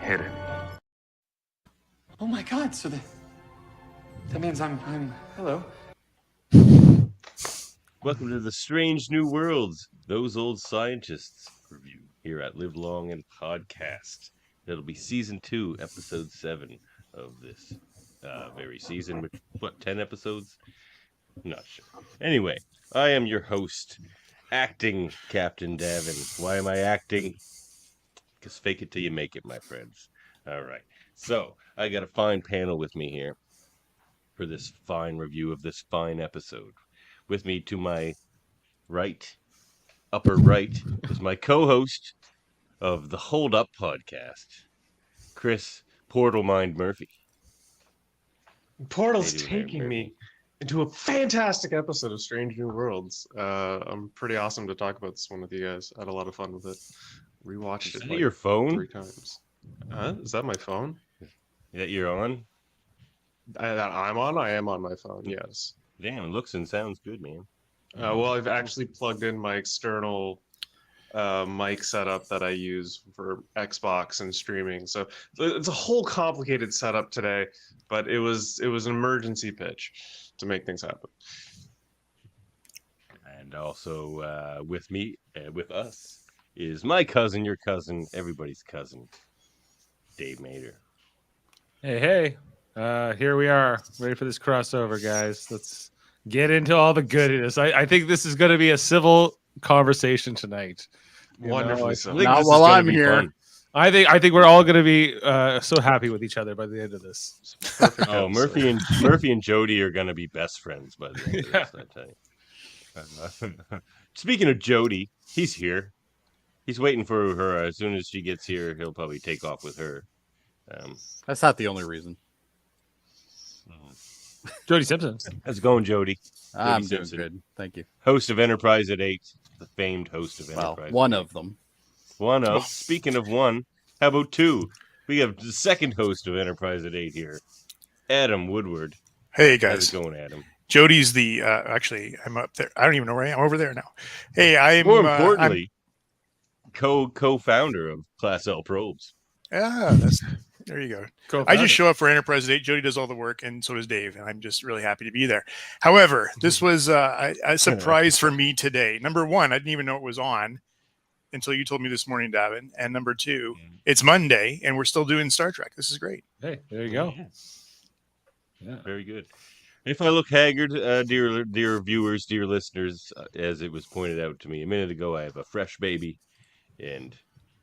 hidden. Oh my God! So that means I'm. Hello. Welcome to the Strange New Worlds, Those Old Scientists review here at Live Long and Podcast. It'll be season 2, episode 7 of this very season. Which, 10 episodes? Not sure. Anyway, I am your host, acting Captain Davan. Why am I acting? Because fake it till you make it, my friends. All right. So, I got a fine panel with me here for this fine review of this fine episode. With me to my right, upper right, is my co-host of the Hold Up podcast, Chris Portal Mind Murphy. Portal's taking me into a fantastic episode of Strange New Worlds. I'm pretty awesome to talk about this one with you guys. I had a lot of fun with it. Rewatched it like your phone? 3 times. Is that my phone? That you're on? That I'm on? I am on my phone, yes. Damn, it looks and sounds good, man. Well, I've actually plugged in my external mic setup that I use for Xbox and streaming. So it's a whole complicated setup today, but it was an emergency pitch to make things happen. And also with me, with us, is my cousin, your cousin, everybody's cousin, Dave Mader. Hey, here we are, ready for this crossover, guys. Let's get into all the goodness. I think this is going to be a civil conversation tonight. Wonderfully so. Not while I'm here. Fun. I think we're all going to be so happy with each other by the end of this. Oh, Murphy and Jody are going to be best friends by the end of this, I tell you. Speaking of Jody, he's here. He's waiting for her. As soon as she gets here, he'll probably take off with her. That's not the only reason. Jody Simpson. How's it going, Jody? I'm doing Simpson. good. Thank you. Host of Enterprise at 8. The famed host of Well, Enterprise. one of them. One of. Speaking of one, how about 2? We have the second host of Enterprise at 8 here, Adam Woodward. Hey How's guys, it going, Adam? Jody's the actually I'm up there. I don't even know where I am. I'm over there now. Hey, I'm More importantly, co-founder of Class L Probes. that's there you go. Cool. I just show up for Enterprise Day. Jody does all the work, and so does Dave, and I'm just really happy to be there. However, this was a surprise for me today. Number one, I didn't even know it was on until you told me this morning, Davin. And number 2, it's Monday, and we're still doing Star Trek. This is great. Hey, there you go. Yeah. Very good. If I look haggard, dear viewers, dear listeners, as it was pointed out to me a minute ago, I have a fresh baby, and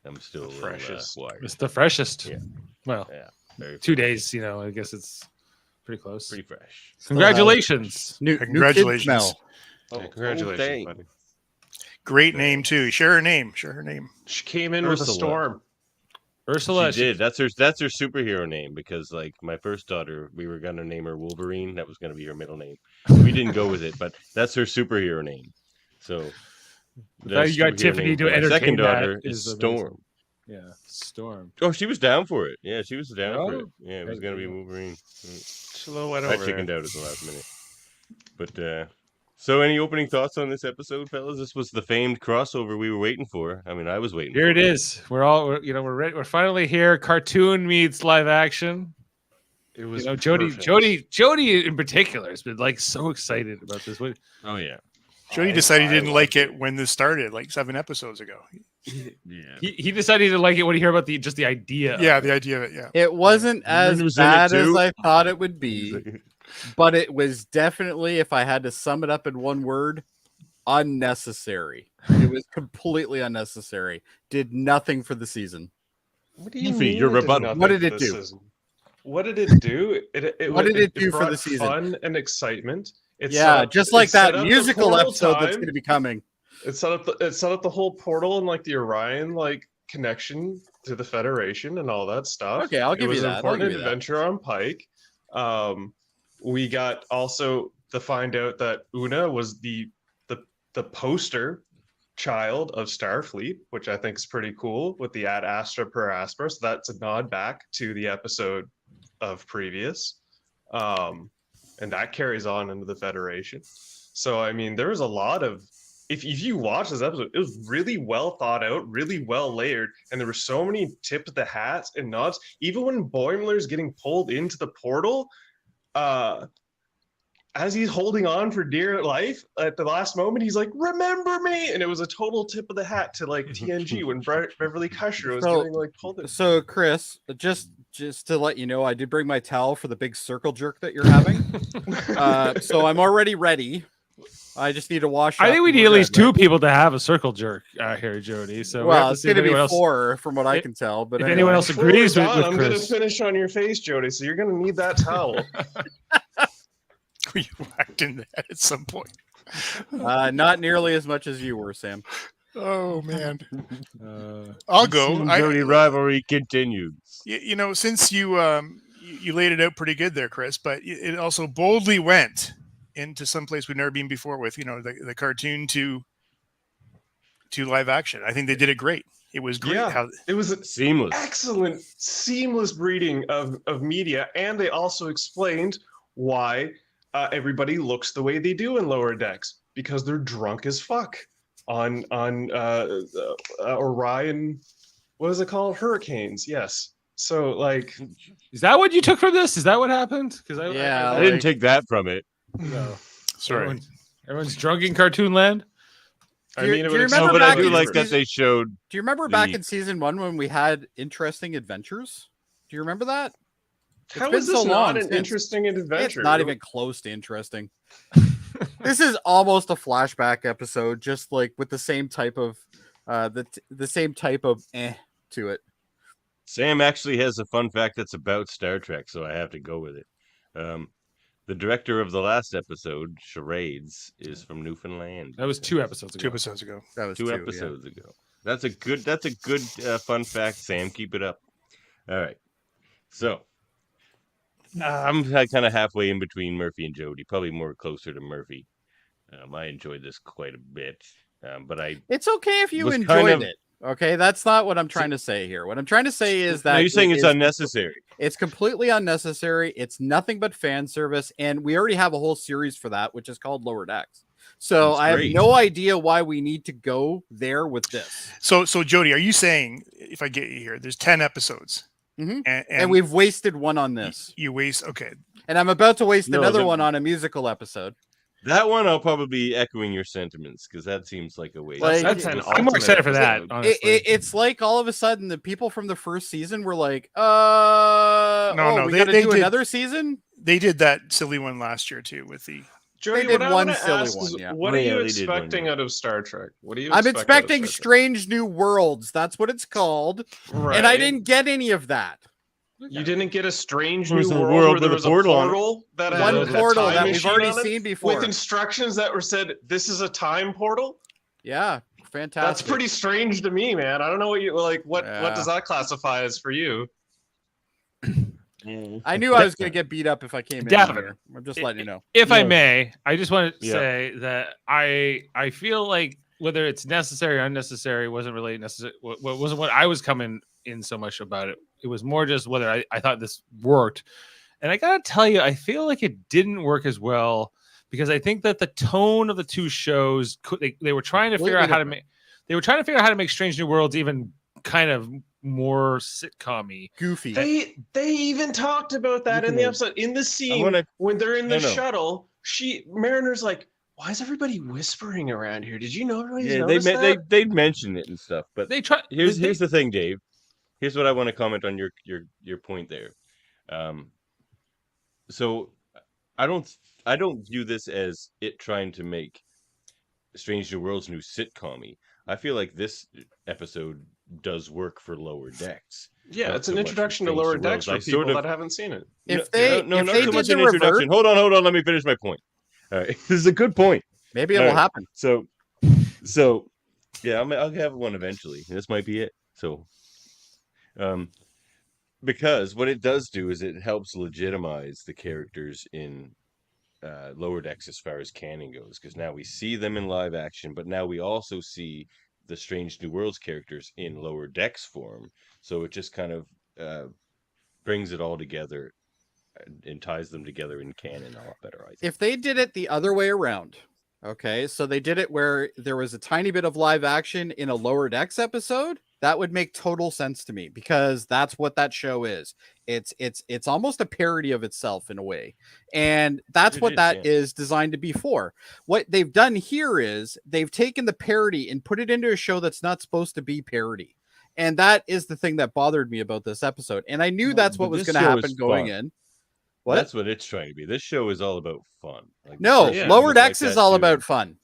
I'm still Freshest. wired. It's the freshest. Yeah. Well, Yeah, very 2 days, I guess it's pretty close. pretty fresh. Congratulations. New Congratulations. New kid smell. Yeah, congratulations, thanks. buddy. Great name too. Share her name. Share her name. She came in with a Ursula. storm. Ursula. She did. That's her superhero name, because like my first daughter, we were gonna name her Wolverine. That was gonna be her middle name. We didn't go with it, but that's her superhero name. So Now you got superhero Tiffany name to for my entertain second that daughter is is amazing. Storm. Yeah, Storm. Oh, she was down for it. Yeah, she was down for it. Oh, Yeah, it was okay. gonna be Wolverine. She's a little wet I over chickened there. out at the last minute. But so any opening thoughts on this episode, fellas? This was the famed crossover we were waiting for. I mean, I was waiting. Here for it is. We're ready. We're finally here. Cartoon meets live action. It was Jody perfect. Jody in particular has been like so excited about this. Oh yeah. Jody decided he didn't like it when this started, like 7 episodes ago. Yeah. He decided to like it when he heard about just the idea. Yeah, the idea of it. Yeah. It wasn't as It was in it bad as too. I thought it would be, but it was definitely, if I had to sum it up in one word, unnecessary. It was completely unnecessary. Did nothing for the season. What do you Sophie, mean? your it did rebuttal. nothing What did for it this do? season? What did it do? What did it do for brought the season? Fun and excitement. It Yeah, set up- just it like set that up the musical portal episode that's time. going to be coming. It set up the whole portal and like the Orion connection to the Federation and all that stuff. Okay, I'll give it was you an that. I'll important give you that. adventure on Pike. We got also to find out that Una was the poster child of Starfleet, which I think is pretty cool with the ad astra per aspera. So that's a nod back to the episode of previous. And that carries on into the Federation. So I mean, there was a lot of if you watch this episode, it was really well thought out, really well layered, and there were so many tip of the hats and nods. Even when Boimler's getting pulled into the portal, as he's holding on for dear life at the last moment, he's like, "Remember me!" And it was a total tip of the hat to like TNG when Beverly Crusher was getting like pulled in. So, Chris, just to let you know, I did bring my towel for the big circle jerk that you're having. So I'm already ready. I just need to wash. I think we need at least two people to have a circle jerk here, Jody. So well, it's going to be else... four, from what I can tell. But if anyone else agrees with I'm going to Chris, finish on your face, Jody. So you're going to need that towel. You whacked in that at some point. Not nearly as much as you were, Sam. Oh man, I'll go. Jody rivalry continues. You know, since you laid it out pretty good there, Chris, but it also boldly went into some place we've never been before with, you know, the cartoon to live action. I think they did it great. It was great. Yeah, it was seamless, excellent, seamless breeding of media, and they also explained why everybody looks the way they do in Lower Decks, because they're drunk as fuck on Orion. What is it called? Hurricanes. Yes. So like, is that what you took from this? Is that what happened? Because I didn't take that from it. No, sorry. Everyone's drunk in Cartoon Land. Do you remember but I do like that they showed. Do you remember back in season 1 when we had interesting adventures? Do you remember that? How is this not an interesting adventure? It's not even close to interesting. This is almost a flashback episode, just like with the same type of the same type of to it. Sam actually has a fun fact that's about Star Trek, so I have to go with it. The director of the last episode, Charades, is from Newfoundland. That was 2 episodes ago. 2 episodes ago. That was two episodes ago. That's a good fun fact, Sam. Keep it up. All right. So I'm kind of halfway in between Murphy and Jody, probably more closer to Murphy. I enjoyed this quite a bit, but it's okay if you enjoyed it. Okay, that's not what I'm trying to say here. What I'm trying to say is that you're saying it's unnecessary. It's completely unnecessary. It's nothing but fan service, and we already have a whole series for that, which is called Lower Decks. So I have no idea why we need to go there with this. So Jody, are you saying, if I get you here, there's 10 episodes, and we've wasted one on this? You waste, okay. And I'm about to waste another one on a musical episode. That one, I'll probably be echoing your sentiments because that seems like a waste. I'm more excited for that. Honestly, it's like all of a sudden the people from the first season were like, we got to do another season. They did that silly one last year too with the. Jody, they did one silly one. Yeah. What are you expecting out of Star Trek? What are you? I'm expecting Strange New Worlds. That's what it's called, and I didn't get any of that. You didn't get a Strange New World where there was a portal that had one portal that we've already seen before with instructions that were said, "This is a time portal." Yeah, fantastic. That's pretty strange to me, man. I don't know what you like. What does that classify as for you? I knew I was going to get beat up if I came in here. I'm just letting you know. If I may, I just want to say that I feel like whether it's necessary or unnecessary wasn't really necessary. Wasn't what I was coming in so much about it. It was more just whether I thought this worked. And I got to tell you, I feel like it didn't work as well because I think that the tone of the two shows, they were trying to figure out how to make, Strange New Worlds even kind of more sitcom-y. Goofy. They even talked about that in the episode. In the scene when they're in the shuttle, Mariner's like, why is everybody whispering around here? Did you know they mentioned it and stuff, but they try. Here's the thing, Dave. Here's what I want to comment on your point there. So I don't view this as it trying to make Strange New Worlds new sitcom-y. I feel like this episode does work for Lower Decks. Yeah, it's an introduction to Lower Decks for people that haven't seen it. If they not so much an introduction. Hold on. Let me finish my point. All right, this is a good point. Maybe it will happen. So yeah, I'll have one eventually. This might be it. So, because what it does do is it helps legitimize the characters in Lower Decks as far as canon goes. Because now we see them in live action, but now we also see the Strange New Worlds characters in Lower Decks form. So it just kind of brings it all together and ties them together in canon a lot better, I think. If they did it the other way around, Okay, so they did it where there was a tiny bit of live action in a Lower Decks episode. That would make total sense to me because that's what that show is. It's almost a parody of itself in a way. And that's It what is, that yeah. is designed to be for. What they've done here is they've taken the parody and put it into a show that's not supposed to be parody. And that is the thing that bothered me about this episode. And I knew No, that's but what was this going to show happen is going fun. in. What? That's what it's trying to be. This show is all about fun. Like, the No, first season Lower was Decks like is that all too. about fun.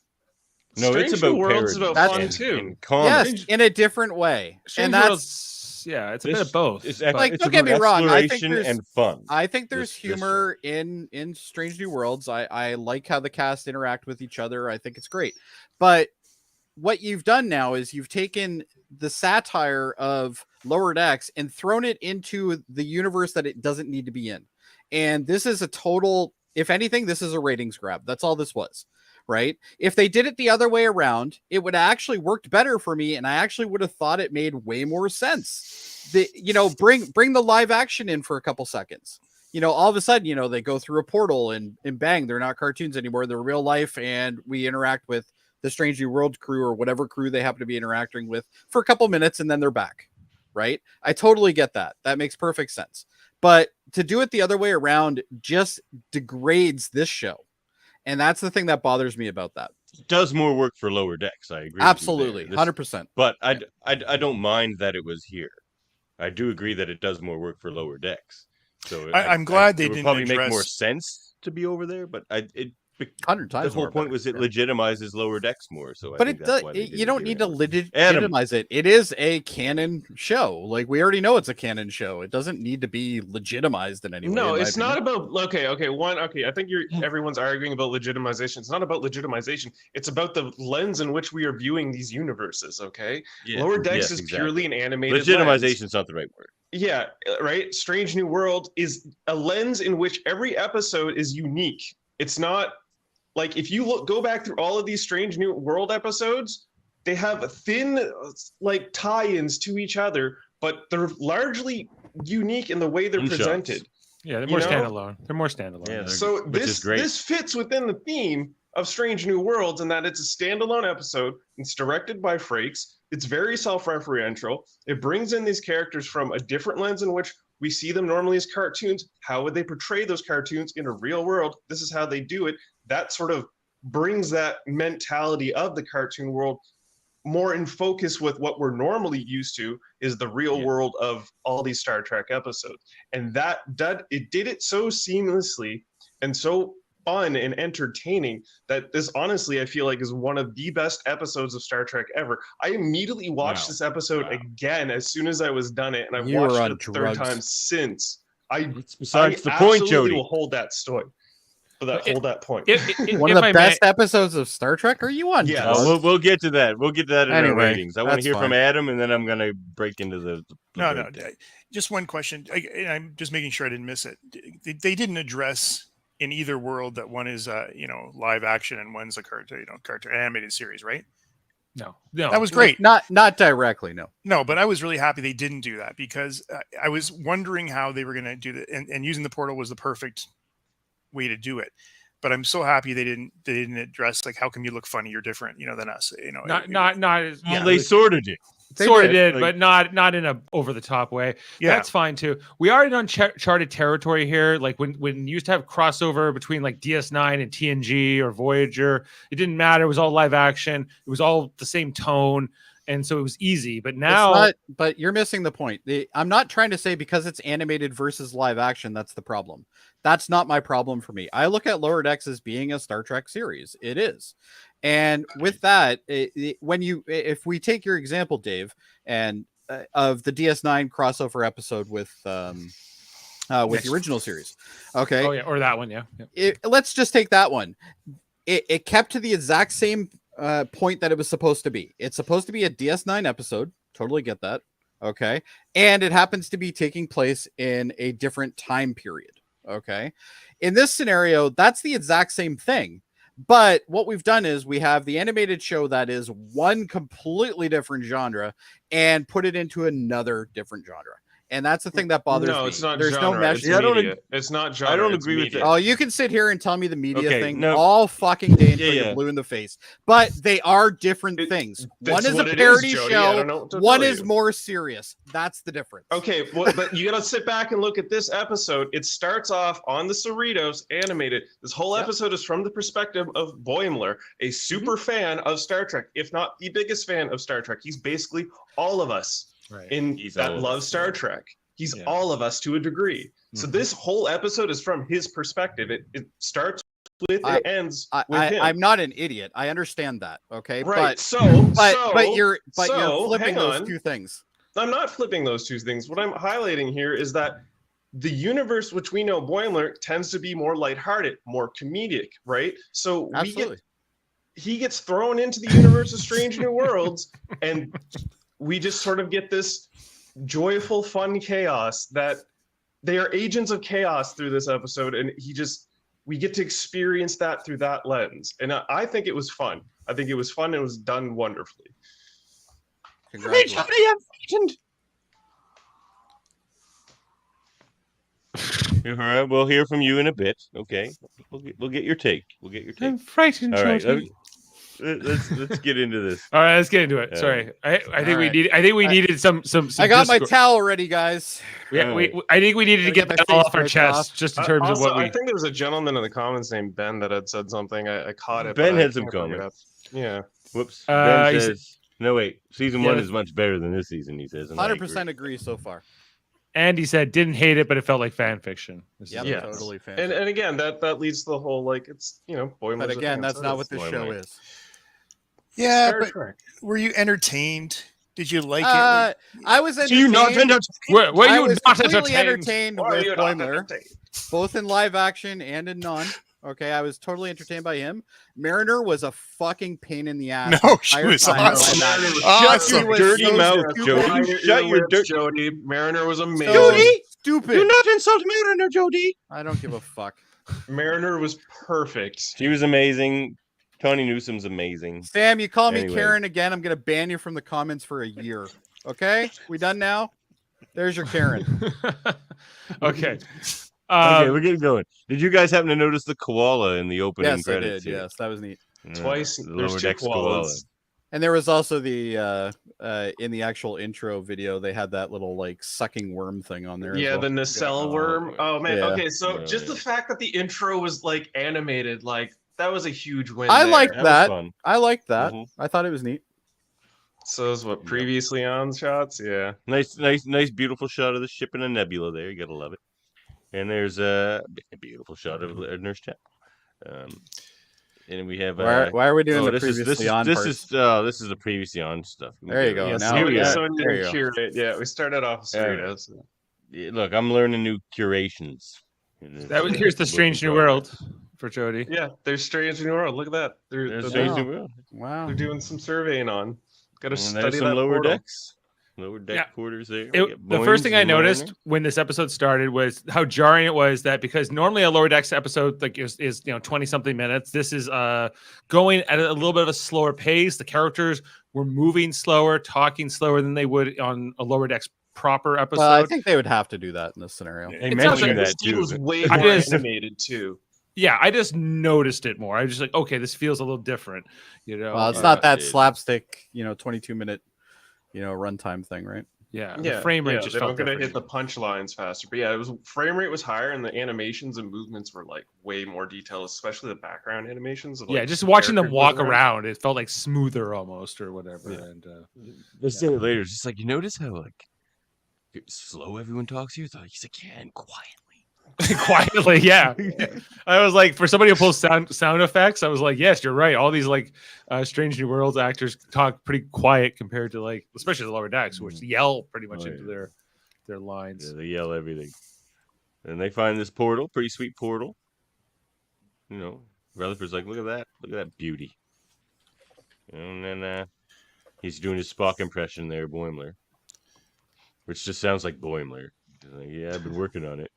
No, Strange it's New about Worlds is parody about fun and- too. and comedy. Yes, in a different way. Strange And that's Worlds, yeah, it's a bit of both. It's but- like, it's don't get me about wrong, I think exploration there's- and fun. I think there's This humor in Strange New Worlds. I like how the cast interact with each other. I think it's great. But what you've done now is you've taken the satire of Lower Decks and thrown it into the universe that it doesn't need to be in. And this is a total, if anything, this is a ratings grab. That's all this was. Right? If they did it the other way around, it would have actually worked better for me, and I actually would have thought it made way more sense. Bring the live action in for a couple seconds. All of a sudden, they go through a portal and bang, they're not cartoons anymore. They're real life, and we interact with the Strange New World crew or whatever crew they happen to be interacting with for a couple minutes, and then they're back. Right? I totally get that. That makes perfect sense. But to do it the other way around just degrades this show. And that's the thing that bothers me about that. It does more work for Lower Decks. I agree. Absolutely, with you there. 100%. But I don't mind that it was here. I do agree that it does more work for Lower Decks. So I'm glad they it would didn't probably make more address- sense to be over there. But 100 times. the whole more point better. was it Yeah. legitimizes Lower Decks more. So I But think it that's does. why they did You it don't here need to anyway. Adam. legitimize it. It is a canon show. Like we already know it's a canon show. It doesn't need to be legitimized in any way. No, in my it's not opinion. about I think everyone's arguing about legitimization. It's not about legitimization. It's about the lens in which we are viewing these universes. Okay, Yeah, Lower Decks yes, is exactly. purely an animated Legitimization lens. is not the right word. Yeah, right. Strange New World is a lens in which every episode is unique. It's not like if you go back through all of these Strange New World episodes, they have thin like tie-ins to each other, but they're largely unique in the way they're One-shots. presented. Yeah, they're You more know? standalone. They're more standalone. Yeah, So which is great. this fits within the theme of Strange New Worlds in that it's a standalone episode. It's directed by Frakes. It's very self-referential. It brings in these characters from a different lens in which we see them normally as cartoons. How would they portray those cartoons in a real world? This is how they do it. That sort of brings that mentality of the cartoon world more in focus with what we're normally used to is the real world of all these Star Trek episodes. And that it did it so seamlessly and so fun and entertaining that this honestly I feel like is one of the best episodes of Star Trek ever. I immediately watched this episode again as soon as I was done it, and I've You were watched on it the third drugs. time since. Besides the I point, absolutely Jody. will hold that story. Hold that point. One of the best episodes of Star Trek. Are you on? Yes. drugs? We'll get to that. We'll get to that in our Anyway, ratings. I want to that's hear from fine. Adam, and then I'm going to break into the No, breakdown. just one question. I'm just making sure I didn't miss it. They didn't address in either world that one is live action and one's a cartoon animated series, right? No, That was great. Not directly. No. No, but I was really happy they didn't do that because I was wondering how they were going to do that, and using the portal was the perfect way to do it. But I'm so happy they didn't address like how come you look funny, you're different, than us, not as Well, they sort of did. sort of did, did, but not in a over the top way. Yeah. That's fine too. We are in uncharted territory here. Like when you used to have crossover between like DS9 and TNG or Voyager, it didn't matter. It was all live action. It was all the same tone, and so it was easy. But now, but you're missing the point. I'm not trying to say because it's animated versus live action that's the problem. That's not my problem for me. I look at Lower Decks as being a Star Trek series. It is. And with that, if we take your example, Dave, and of the DS9 crossover episode with the original series, okay, oh yeah, or that one, yeah. Let's just take that one. It kept to the exact same point that it was supposed to be. It's supposed to be a DS9 episode. Totally get that. Okay, and it happens to be taking place in a different time period. Okay, in this scenario, that's the exact same thing. But what we've done is we have the animated show that is one completely different genre and put it into another different genre. And that's the thing that bothers me. No, it's not There's genre. no mesh. It's Yeah, I don't media. It's not genre. I don't it's agree with media. that. Oh, you can sit here and tell me the media Okay, thing no. all fucking day until Yeah, yeah. you're blue in the face. But they are different It- things. that's One is a what it is, parody Jody. I show. don't know what to One tell is you. more serious. That's the difference. Okay, well, but you gotta sit back and look at this episode. It starts off on the Cerritos animated. This whole Yep. episode is from the perspective of Boimler, a super fan of Star Trek, if not the biggest fan of Star Trek. He's basically all of us Right. that all of love us, Star yeah. Trek. He's Yeah. all of us to a degree. So Mhm. this whole episode is from his perspective. It starts with I- and ends with him. I'm not an idiot. I understand that. Okay. right. But you're so, flipping hang those on. two things. I'm not flipping those two things. What I'm highlighting here is that the universe, which we know Boimler, tends to be more lighthearted, more comedic, right? So Absolutely. he gets thrown into the universe of Strange New Worlds, and we just sort of get this joyful, fun chaos that they are agents of chaos through this episode, and we get to experience that through that lens. And I think it was fun. I think it was fun. And it was done wonderfully. Congratulations. All right, we'll hear from you in a bit. Okay, we'll get your take. We'll get your take. I'm frightened, All right, Jody. let's get into this. All right, let's get into it. Yeah. Sorry, I think All we right. need. I think we I- needed some. I got my Discord. towel ready, guys. I think we needed to Gotta get get that my off our face chest, off. just in terms of Also, what we. I think there was a gentleman in the comments named Ben that had said something. I caught it. Ben but I had some can't bring it comments. up. Yeah. Whoops. He Ben said- says, "No, wait. Season Yeah, one but- is much better than this season." He says, and I 100% agree so far. And he said didn't hate it, but it felt like fan fiction. This is Yep, what it Yes. was. totally fan. And again, that leads to the whole like it's Boimler's But a again, fan, that's so not it's what this Boimler. show is. Yeah, Star but Trek. were you entertained? Did you like it? I was So you not entertained. entertained? Were I you was not completely entertained? entertained Why are with you not Boimler, entertained? both in live action and in non. Okay, I was totally entertained by him. Mariner was a fucking pain in the ass. No, she entire was time in live awesome. action. Shut Awesome. your dirty so mouth, stupid. Jody. Quiet Shut your lips, dirt. Jody. Mariner was amazing. Jody, stupid. Do not insult Mariner, Jody. I don't give a fuck. Mariner was perfect. She was amazing. Tony Newsom's amazing. Sam, you call me Anyway. Karen again, I'm gonna ban you from the comments for a year. Okay, we done now? There's your Karen. Okay. Okay, we're getting going. Did you guys happen to notice the koala in the opening Yes, I credits? did. here? Yes, that was neat. Twice. The There's lower two decks koala. koalas. And there was also the in the actual intro video, they had that little like sucking worm thing on there. as Yeah, well. the nacelle worm. Oh man. Yeah. Okay, so Yeah, just the yeah. fact that the intro was like animated, like that was a huge win. I there. like That was that. fun. I liked that. Mhm. I thought it was neat. So is what previously on shots. Yeah. Nice, beautiful shot of the ship in a nebula there. You gotta love it. And there's a beautiful shot of Nurse Chat. And we have. Why are we doing the this is previously on this part? is this is the previously on stuff. There you go. Yeah, now so, we yeah, got- so we there you go. curate. Yeah, we started off with Yeah. Cerritos. Yeah, look, I'm learning new curations. Here's the Strange New World for Jody. Yeah, there's Strange New World. Look at that. There's They're, Strange Wow. New World. Wow. they're doing some surveying on. Got to And study there's some that lower portal. decks. Lower deck Yeah. quarters there. The first thing I noticed when this episode started was how jarring it was that because normally a lower decks episode like is 20 something minutes. This is going at a little bit of a slower pace. The characters were moving slower, talking slower than they would on a lower decks proper episode. Well, I think they would have to do that in this scenario. They It's mentioned not that This team too. was way I more just- animated too. yeah, I just noticed it more. I was just like, okay, this feels a little different. Well, it's Yeah, not that it- slapstick, 22-minute, runtime thing, right? Yeah, Yeah, the frame rate yeah, just they felt don't gonna different. hit the punchlines faster. But yeah, it was frame rate was higher, and the animations and movements were like way more detailed, especially the background animations. Of, like, Yeah, just watching them characters walk moving around, it felt like smoother almost or whatever. Yeah. And They say it later. It's just like you notice how like slow everyone talks here. It's like he's like, yeah, and quietly. quietly, yeah. I was like, for somebody who pulls sound effects, I was like, yes, you're right. All these like Strange New Worlds actors talk pretty quiet compared to like, especially the lower decks, which yell pretty much Oh, into yeah. their lines. Yeah, they yell everything. And they find this portal, pretty sweet portal. Rutherford's like, look at that beauty. And then he's doing his Spock impression there, Boimler. Which just sounds like Boimler. He's like, yeah, I've been working on it.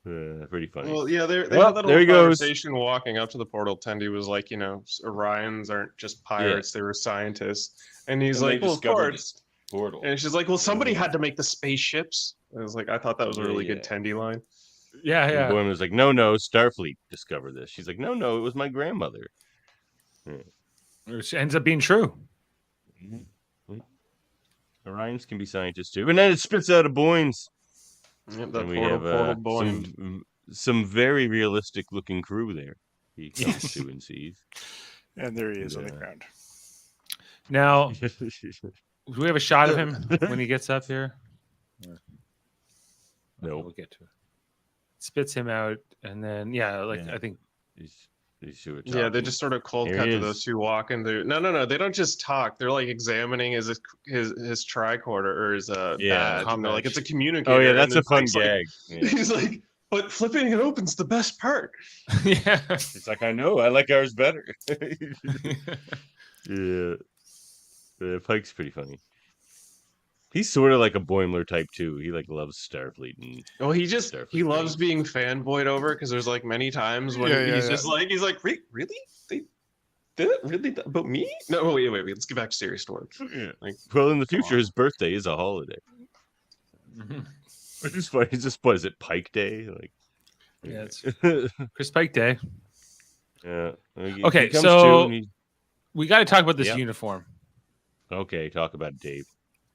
Pretty funny. Well, yeah, they Well, had that there he whole goes. conversation walking up to the portal. Tendy was like, Orions aren't just pirates; they were scientists. And he's And they like, well, of discovered course. Portal. And she's like, well, somebody had to make the spaceships. I was like, I thought that was a really good Tendy line. Yeah, And yeah. Boyman was like, no, Starfleet discovered this. She's like, no, it was my grandmother. Which ends up being true. Orions can be scientists too. And then it spits out a Boynes. Yep, that And we portal have Boyne. some very realistic looking crew there. He comes to and sees. And there he is on the ground. Now, do we have a shot of him when he gets up here? No. We'll get to it. Spits him out, and then I think these two are Yeah, they talking. just sort of cold Here cut he to is. those two walking through. No, they don't just talk. They're like examining his tricorder or his badge. And they're like, it's a communicator. Oh yeah, and that's then a fun Pike's like- gag. Yeah. He's like, but flipping it open's the best part. yeah. It's like, I know, I like ours better. Yeah. Pike's pretty funny. He's sort of like a Boimler type too. He like loves Starfleet and Oh, he Starfleet loves things. being fanboyed over because there's like many times when he's just like, really? They did it really about me? No, wait. Let's get back to serious stories. Yeah. Like, Well, in the future, his birthday is a holiday. Which is funny. It's just, what is it, Pike Day? Like, Yeah, it's Chris Pike Day. yeah. Okay, he comes so- to and he- We got to talk about this Yep. uniform. okay, talk about it, Dave.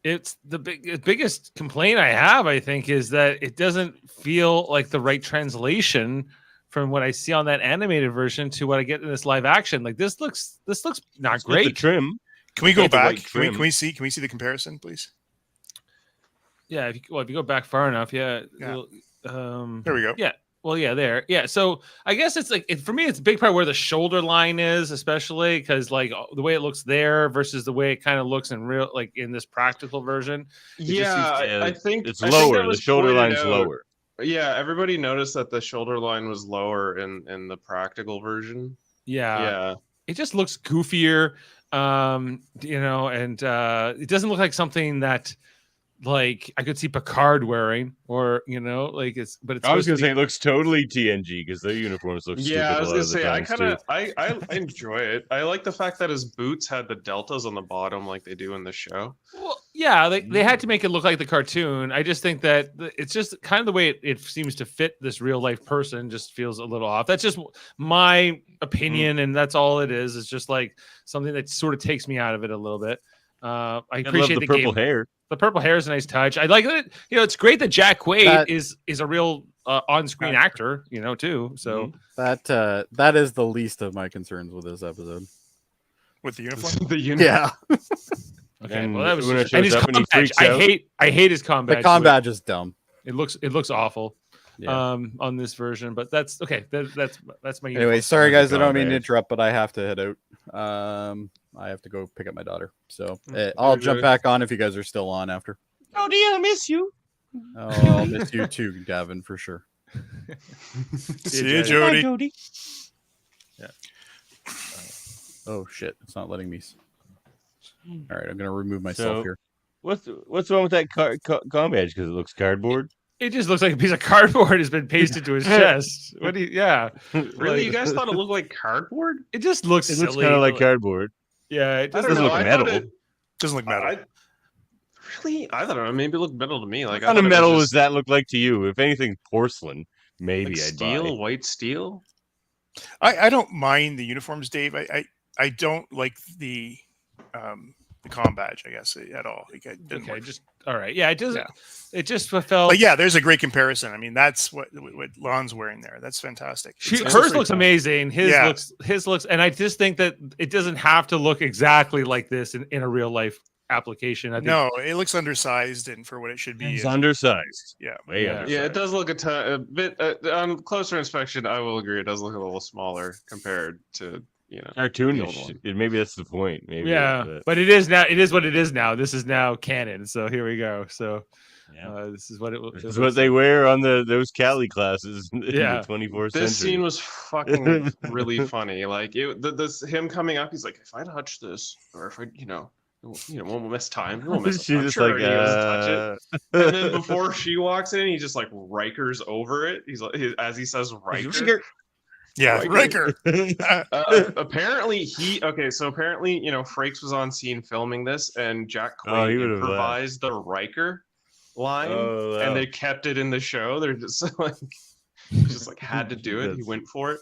It's the biggest complaint I have, I think, is that it doesn't feel like the right translation from what I see on that animated version to what I get in this live action. Like this looks not It's got the great. trim. Can we go Got the back? white Can trim. we see the comparison, please? Yeah, if you go back far enough, Yeah. you'll, There we go. yeah. Well, yeah, there. Yeah. So I guess it's like for me, it's a big part where the shoulder line is, especially because like the way it looks there versus the way it kind of looks in real, like in this practical version. yeah, I think It's I think lower. that The was shoulder pointed line's out. lower. Yeah, everybody noticed that the shoulder line was lower in the practical version. Yeah. It just looks goofier, and it doesn't look like something that like I could see Picard wearing, or like it's. But it's. I was supposed gonna to say it looks totally TNG because their uniforms look stupid. Yeah, I a was lot gonna of the say I times, kind too. of I enjoy it. I like the fact that his boots had the deltas on the bottom like they do in the show. Well, yeah, they had to make it look like the cartoon. I just think that it's just kind of the way it seems to fit this real life person just feels a little off. That's just my opinion, and that's all it is. It's just like something that sort of takes me out of it a little bit. I I love appreciate the the purple game. hair. The purple hair is a nice touch. I like it. It's great that Jack Quaid That- is a real on-screen actor, too. So That is the least of my concerns with this episode. With the uniform. The Yeah, okay, And well that was when it and shows his up and he comm badge. freaks out. I hate his comm the badge. comm badge is dumb. It looks awful. Yeah. On this version, but that's okay. That's my Anyway, uniform. sorry guys, I comm don't mean to badge. interrupt, but I have to head out. I have to go pick up my daughter. So Mm, I'll very jump good. back on if you guys are still on after. Oh dear, I miss you. Oh, I'll miss you too, Gavin, for sure. See you, Jody. Jody. Oh shit, it's not letting me. All right, I'm gonna remove myself So- here. What's wrong with that comm badge? Because it looks cardboard. It just looks like a piece of cardboard has been pasted to his chest. What do you? Yeah, Really, you guys thought it looked like cardboard? it just looks. It looks silly. kind of like cardboard. Yeah, it I just don't doesn't know. look I thought metal. it- Doesn't look metal. Really? I don't know. Maybe it looked metal to me. Like What I kind of thought it metal was does that look like to you? If anything, porcelain. Maybe like I'd steel, buy. white steel. I don't mind the uniforms, Dave. I don't like the comm badge, I guess, at all. Like, it didn't okay. work. Just all right. Yeah, it doesn't. Yeah. It just felt. But yeah, there's a great comparison. I mean, that's what Lon's wearing there. That's fantastic. She, It's hers pretty looks cool. amazing. His Yeah. looks, and I just think that it doesn't have to look exactly like this in a real life application. I think, No, it looks undersized and for what it should be. It's and- undersized. Yeah. Way Yeah. undersized. Yeah, it does look a bit on closer inspection. I will agree. It does look a little smaller compared to the old Cartoonish. one. Maybe that's the point. Maybe. yeah, but it is now. It is what it is now. This is now canon. So here we go. So this is what it. This is what they wear on those Cali classes in Yeah. the 24th This century. scene was fucking really funny. Like this him coming up. He's like, if I touch this, or if I, won't miss time. He won't miss She's I'm just sure like, he doesn't touch it. And then before she walks in, he just like Rikers over it. He's like, as he says Rikers. Yeah, Riker. Apparently apparently, Frakes was on scene filming this, and Jack Oh, Quaid he would've improvised the Riker line, Oh, wow. and they kept it in the show. They're just like, he just like had to do it. He That's- went for it.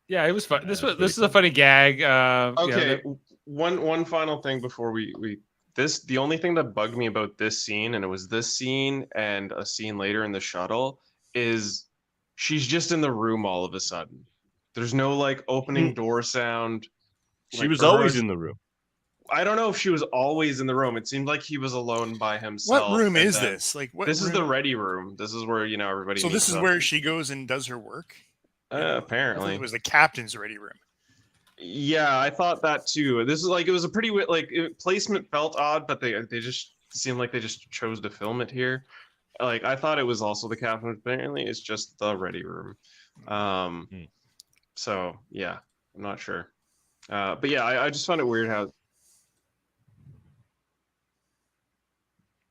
Yeah, it was fun. This that's is pretty a funny gag. Okay, one final thing before we the only thing that bugged me about this scene, and it was this scene and a scene later in the shuttle, is she's just in the room all of a sudden. There's no like opening door sound. She was always in the room. I don't know if she was always in the room. It seemed like he was alone by himself. What room and is then- this? Like, what? This is the room- ready room. This is where everybody. So this meets is up. where she goes and does her work. I thought Apparently it was the captain's ready room. Yeah, I thought that too. This is like, it was a pretty placement felt odd, but they just seemed like they just chose to film it here. Like, I thought it was also the captain. Apparently, it's just the ready room. So yeah, I'm not sure. But yeah, I just found it weird how.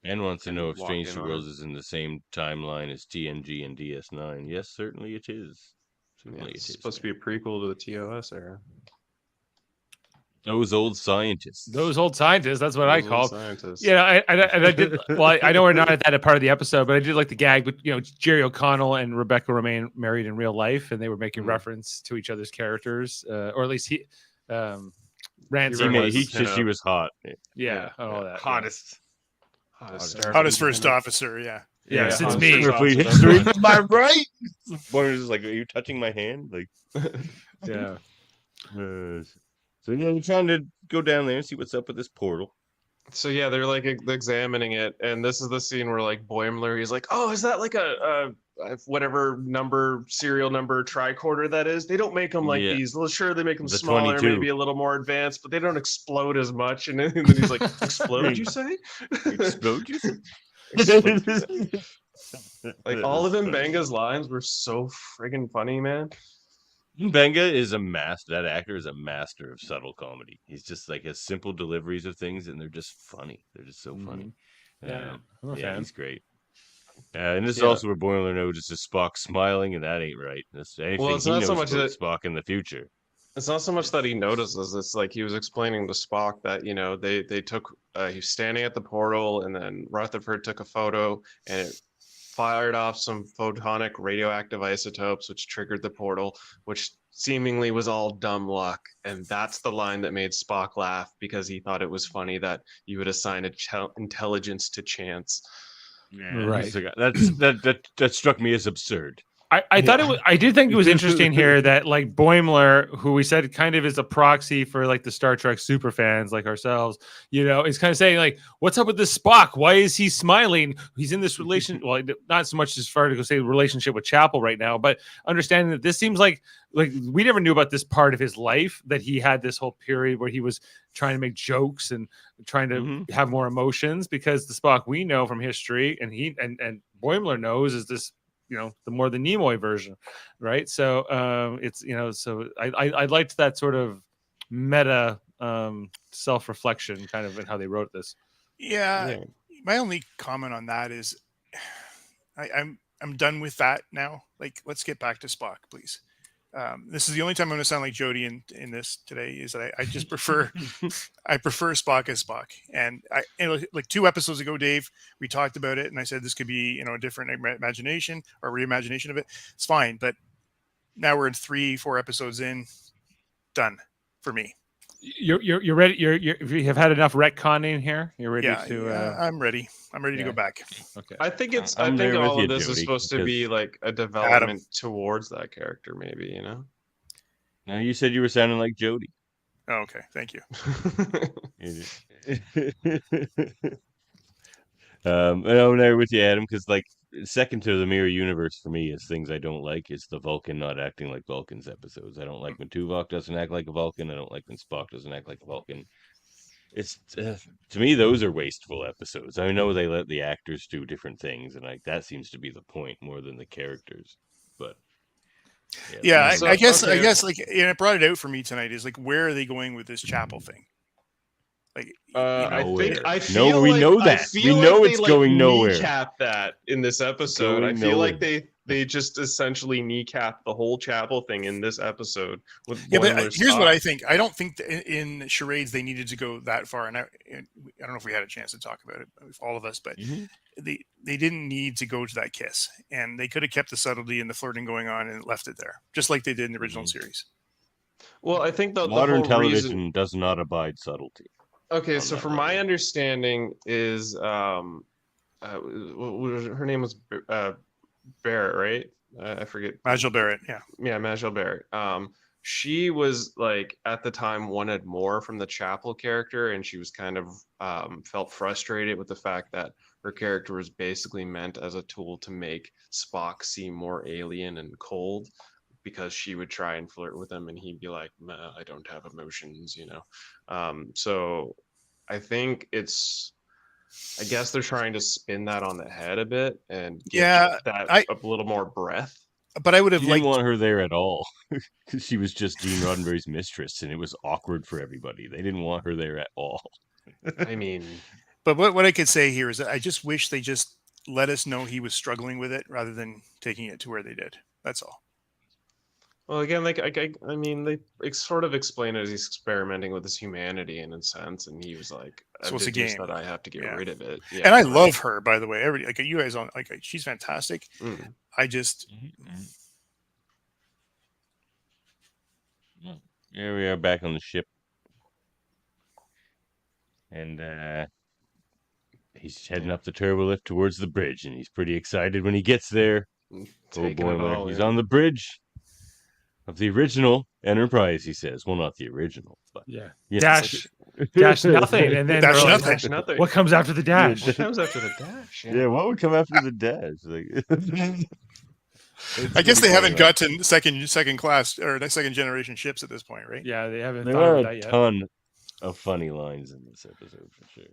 And wants to know if Walk Strange in New on Worlds is in the same timeline as TNG and DS9. Yes, certainly it is. Yeah, Certainly it's it is. supposed to be a prequel to the TOS era. Those old scientists. Those old scientists. That's what I Those old call. scientists. Yeah, I did. Well, I know we're not at that part of the episode, but I did like the gag. But Jerry O'Connell and Rebecca remain married in real life, and they were making reference to each other's characters, or at least he, Ransom. She was hot. Yeah, all that. Hottest First officer. Yeah. Yeah, since hottest me. first Fleet officer. history. Am I right? One was just like, "Are you touching my hand?" Like, Yeah. So yeah, we're trying to go down there and see what's up with this portal. So yeah, they're like examining it, and this is the scene where like Boimler, he's like, "Oh, is that like a whatever serial number tricorder that is? They don't make them like Yeah. these. Well, sure, they make them The smaller, 22. maybe a little more advanced, but they don't explode as much." And then he's like, "Explode, you say?" Explode you? Explode, you say? Like all of Mbenga's lines were so friggin' funny, man. Benga is a master. That actor is a master of subtle comedy. He's just like has simple deliveries of things, and they're just funny. They're just so funny. Yeah, I'm a yeah, fan. he's great. And this is Yeah. also where Boimler notices Spock smiling, and that ain't right. That's anything Well, it's he not knows so much about that- Spock in the future. It's not so much that he notices. It's like he was explaining to Spock that they took. He was standing at the portal, and then Rutherford took a photo, and it fired off some photonic radioactive isotopes, which triggered the portal, which seemingly was all dumb luck. And that's the line that made Spock laugh, because he thought it was funny that you would assign intelligence to chance. Yeah, Right. That struck me as absurd. I thought it was. I did think it was interesting here that like Boimler, who we said kind of is a proxy for like the Star Trek super fans like ourselves, is kind of saying like, "What's up with this Spock? Why is he smiling? He's in this relation. Well, not so much as far to go say relationship with Chapel right now, but understanding that this seems like we never knew about this part of his life, that he had this whole period where he was trying to make jokes and trying to have more emotions, because the Spock we know from history and and Boimler knows is this. The more the Nimoy version, right? So it's so I liked that sort of meta self-reflection kind of in how they wrote this. Yeah. My only comment on that is I'm done with that now. Like, let's get back to Spock, please. This is the only time I'm going to sound like Jody in this today, is that I just prefer I prefer Spock as Spock. And like 2 episodes ago, Dave, we talked about it, and I said this could be a different imagination or reimagination of it. It's fine, but now we're in 3-4 episodes in, done for me. You're ready. You have had enough retconning here. You're ready to. Yeah, I'm ready. I'm ready to go back. Okay. I think I I'm think there with all you, of this is Jody, supposed to be like a development towards that character, maybe, Now you said you were sounding like Jody. Oh, okay, thank you. And I'm there with you, Adam, because like second to the mirror universe for me is things I don't like. It's the Vulcan not acting like Vulcans episodes. I don't like when Tuvok doesn't act like a Vulcan. I don't like when Spock doesn't act like a Vulcan. It's to me, those are wasteful episodes. I know they let the actors do different things, and like that seems to be the point more than the characters. But Yeah, So, I guess okay. like it brought it out for me tonight is like, where are they going with this Chapel thing? Like, I Nowhere. feel we like, know that. I feel We know like it's they, going nowhere. Kneecap that in this episode. Going I feel like nowhere. they just essentially kneecap the whole chapel thing in this episode with Yeah, but Boiler's here's what I thought. think. I don't think in charades they needed to go that far, and I don't know if we had a chance to talk about it, all of us, but they didn't need to go to that kiss, and they could have kept the subtlety and the flirting going on and left it there, just like they did in the original series. Well, I think the Modern whole television reason... does not abide subtlety. Okay, on so that from my level. understanding is her name was Barrett, right? I forget. Majel Barrett, yeah. Yeah, Majel Barrett. She was like at the time wanted more from the Chapel character, and she was kind of felt frustrated with the fact that her character was basically meant as a tool to make Spock seem more alien and cold, because she would try and flirt with him and he'd be like, "Nah, I don't have emotions," you know. So I think I guess they're trying to spin that on the head a bit and give that a little more breath. But I would have You liked didn't want her there at all because she was just Gene Roddenberry's mistress, and it was awkward for everybody. They didn't want her there at all. I mean, but what I could say here is that I just wish they just let us know he was struggling with it rather than taking it to where they did. That's all. well, again, like I mean, they sort of explain it as he's experimenting with his humanity in a sense, and he was like, So it's a game. that I have to get rid of it." Yeah, and I love her, by the way. Everybody, like you guys, on like she's fantastic. I just Here we are back on the ship, and he's heading up the turbo lift towards the bridge, and he's pretty excited when he gets there. Taking it all He's in. on the bridge of the original Enterprise, he says. Well, not the original, but dash nothing, and then Dash they're like, nothing. Dash nothing. what comes after the dash? What comes after the dash? Yeah, what would come after the dash? Like, I guess they haven't got to second class or second generation ships at this point, right? Yeah, they haven't There thought are of a that yet. ton of funny lines in this episode for sure.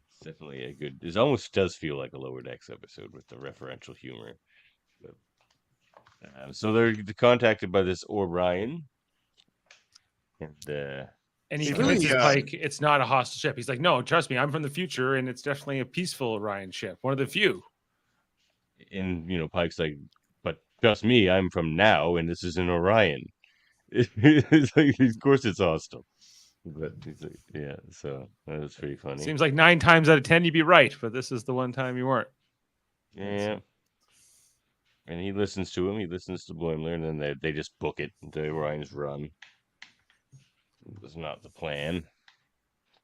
It's definitely a good. It almost does feel like a Lower Decks episode with the referential humor. But, so they're contacted by this Orion, and he It convinces really, Pike it's not a hostile ship. He's like, no, trust me, I'm from the future, and it's definitely a peaceful Orion ship, one of the few. and Pike's like, but trust me, I'm from now, and this is an Orion. It's like, of course, it's hostile. But he's like, yeah, so that was pretty funny. Seems like 9 times out of 10 you'd be right, but this is the one time you weren't. Yeah. And he listens to him. He listens to Boimler, and then they just book it. The Orion's run. It was not the plan.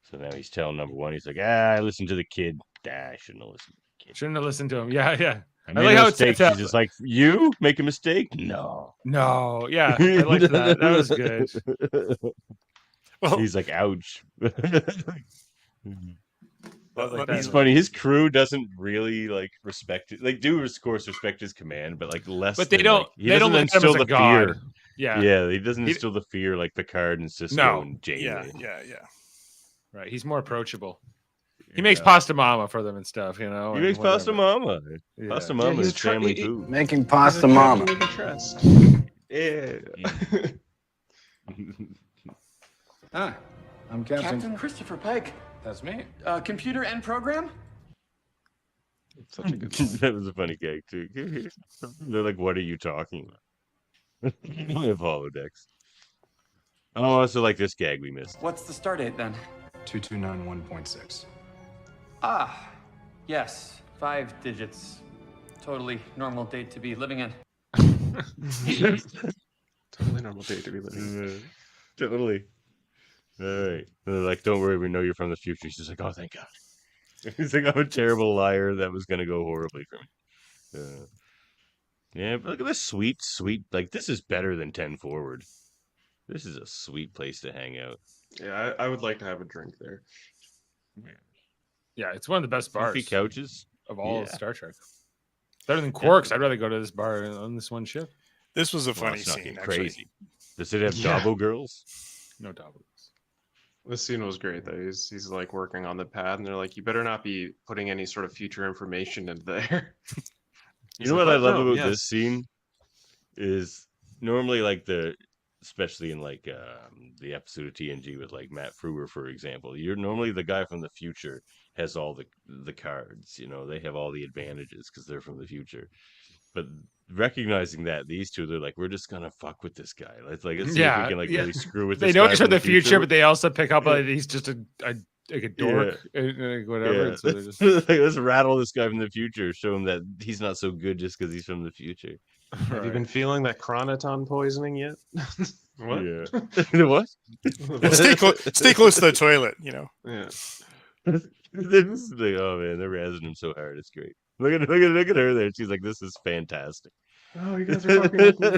So now he's telling number one. He's like, I listened to the kid. I shouldn't have listened to the kid. Shouldn't have listened to him. Yeah. I made a mistake. She's just like, you make a mistake? No. Yeah, I liked that. That was good. Well, He's like, ouch. Like It's that. funny. His crew doesn't really respect it. Like, do of course respect his command, but less. But they than, don't. He They doesn't don't look at him instill as a the god. fear. Yeah. He doesn't instill the fear like Picard and Cisco No. and Jaemeel. yeah. Right. He's more approachable. He makes pasta mama for them and stuff, He and makes pasta whatever. mama. Yeah. Pasta mama is family he- food. Making pasta mama. Make a trust. Yeah. Hi, I'm Captain. Christopher Pike. That's me. Computer and program? Such a good That was a funny gag too. They're like, "What are you talking about?" We have holodecks. I also like this gag we missed. What's the start date then? 2291.6. Ah, yes. 5 digits. Totally normal date to be living in. Totally normal day to be living. Totally. All right. They're like, "Don't worry, we know you're from the future." She's like, "Oh, thank God." He's like, "I'm a terrible liar. That was gonna go horribly for me." Yeah, but look at this sweet. Like, this is better than 10 Forward. This is a sweet place to hang out. Yeah, I would like to have a drink there. Yeah, it's one of the best bars Comfy couches. of all of Yeah. Star Trek. Better than Quarks. I'd rather go to this bar on this one ship. This was a Well, funny let's not scene, get actually. crazy. Does it have Yeah. Dabo girls? No doubt. This scene was great though. He's like working on the pad, and they're like, "You better not be putting any sort of future information in there." You know what I love about Yes. this scene is normally like the especially in like the episode of TNG with like Matt Frewer, for example. You're normally the guy from the future has all the cards. You know, they have all the advantages because they're from the future. But recognizing that these two, they're like, we're just gonna fuck with this guy. Let's see if we can like really screw with They this know guy he's from the future, but they also pick up like he's just a like a dork, like whatever. Yeah. And so just... like, let's rattle this guy from the future, show him that he's not so good just because he's from the future. Have you been feeling that chronoton poisoning yet? What? Yeah. What? Stay close to the toilet, you know. Yeah. This is oh man, they're razzing him so hard. It's great. Look at her there. She's like, this is fantastic. Oh, you guys are fucking with me.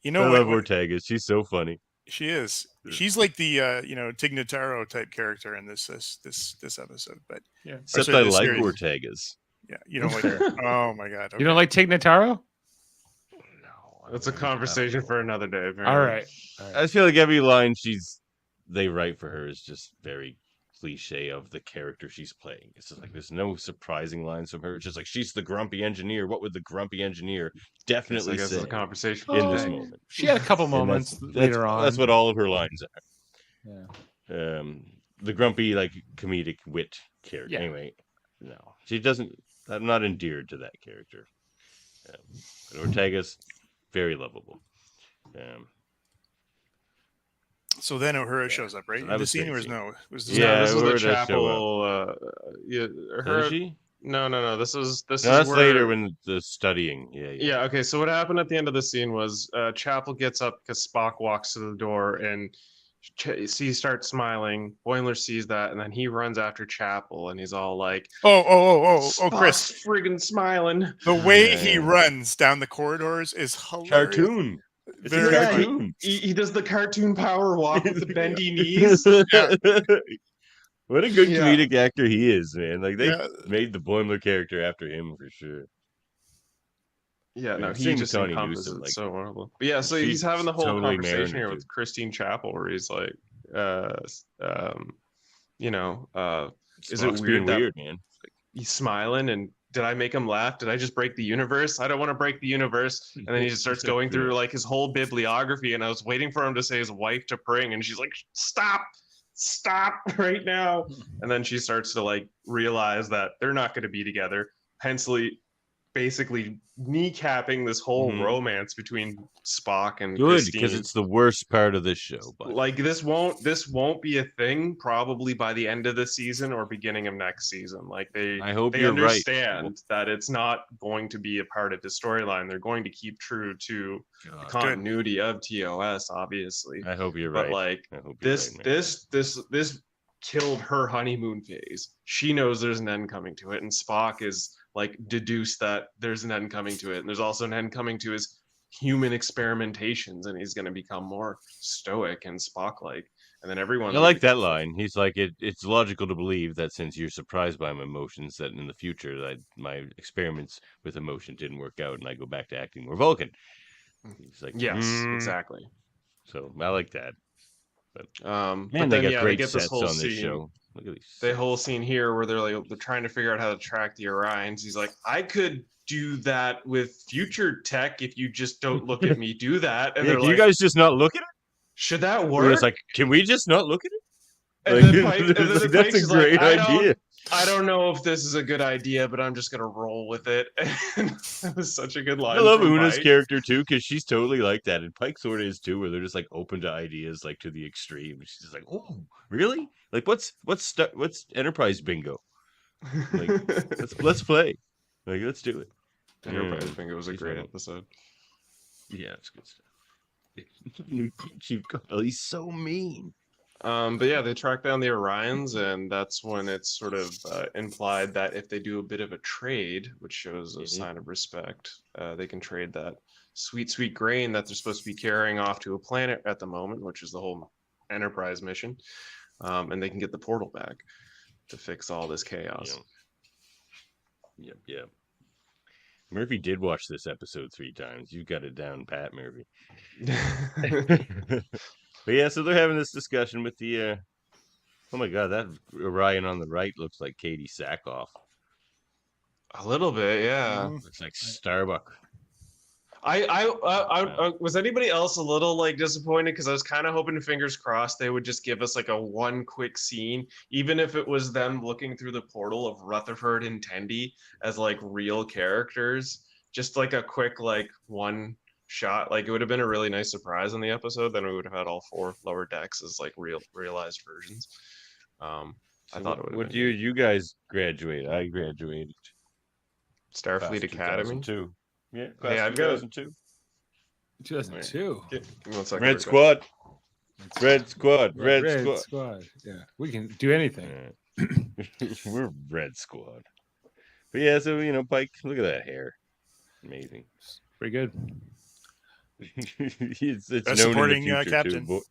You know, I love Ortega. She's so funny. She is. She's like the Tignataro type character in this episode. But yeah, except I like Ortega's. Yeah, you don't like her. Oh my god. Okay. You don't like Tignataro? No, That's a conversation for another day. All right. I feel like every line they write for her is just very cliche of the character she's playing. It's just like there's no surprising lines from her. It's just like she's the grumpy engineer. What would the grumpy engineer definitely say? It's a conversation in this moment. She had a couple moments later on. That's what all of her lines are. Yeah. The grumpy like comedic wit character. Yeah. Anyway, no, she doesn't. I'm not endeared to that character. But Ortega's very lovable. So then Uhura shows up, right? I In the would scene say was so. no? Was this Yeah, this was the Uhura does show chapel. Yeah, Does she? No. This is No, is that's where... later when the studying. Yeah. Okay. So what happened at the end of the scene was Chapel gets up because Spock walks to the door and he starts smiling. Boimler sees that and then he runs after Chapel and he's all like, Oh, Chris, Spock's friggin' smiling. the way he runs down the corridors is hilarious. Cartoon. It's a cartoon. He does the cartoon power walk with the bendy knees. What a good comedic actor he is, man. Like they made the Boimler character after him for sure. Yeah, no, he just encompasses it so horrible. But yeah, so he's having the whole totally conversation here with Christine Chapel where he's like, is it weird that man? he's smiling and did I make him laugh? Did I just break the universe? I don't want to break the universe. And then he just starts going through like his whole bibliography and I was waiting for him to say his wife to Pring and she's like, stop right now. And then she starts to like realize that they're not going to be together. Hensley basically kneecapping this whole romance between Spock and Good, Christine. because it's the worst part of this show. But like this won't be a thing probably by the end of the season or beginning of next season. Like they you're understand that it's not going to be a part of the storyline. They're going to keep true to the continuity of TOS, obviously. I hope you're but right. like this killed her honeymoon phase. She knows there's an end coming to it, and Spock is like deduced that there's an end coming to it, and there's also an end coming to his human experimentations, and he's going to become more stoic and Spock-like. And then everyone. I like that line. He's like, it's logical to believe that since you're surprised by my emotions, that in the future that my experiments with emotion didn't work out, and I go back to acting more Vulcan. He's like, yes, exactly. So I like that. But man, but they got great get sets this whole on scene, this show. Look at these. The whole scene here where they're trying to figure out how to track the Orions. He's like, I could do that with future tech if you just don't look at me do that. And can you guys just not look at it? Should that work? It's like, can we just not look at it? And then Pike, that's a great idea. I don't know if this is a good idea, but I'm just gonna roll with it. And that was such a good line. I love Una's character too, because she's totally like that, and Pike sort of is too, where they're just like open to ideas like to the extreme. She's just like, oh, really? Like, what's Enterprise bingo? Like, let's play. Like, let's do it. Enterprise bingo was a great episode. Yeah, it's good stuff. He's so mean. But yeah, they track down the Orions, and that's when it's sort of implied that if they do a bit of a trade, which shows a sign of respect, they can trade that sweet grain that they're supposed to be carrying off to a planet at the moment, which is the whole Enterprise mission, and they can get the portal back to fix all this chaos. Yep. Murphy did watch this episode 3 times. You got it down, Pat Murphy. But yeah, so they're having this discussion with the oh my god, that Orion on the right looks like Katie Sackhoff. A little bit, yeah. Looks like Starbuck. I was anybody else a little like disappointed because I was kind of hoping, fingers crossed, they would just give us like a one quick scene, even if it was them looking through the portal of Rutherford and Tendi as like real characters, just like a quick like one shot. Like it would have been a really nice surprise in the episode. Then we would have had all 4 lower decks as like realized versions. I thought it would. What year you guys graduated? I graduated Starfleet Academy. 2002. Yeah, Hey, I've got 2002. 2002. Give me 1 second. Red Squad. Red Squad. Yeah, we can do anything. Yeah. We're Red Squad. But yeah, so Pike, look at that hair. Amazing. Pretty good. it's Best known supporting in the future captain. too.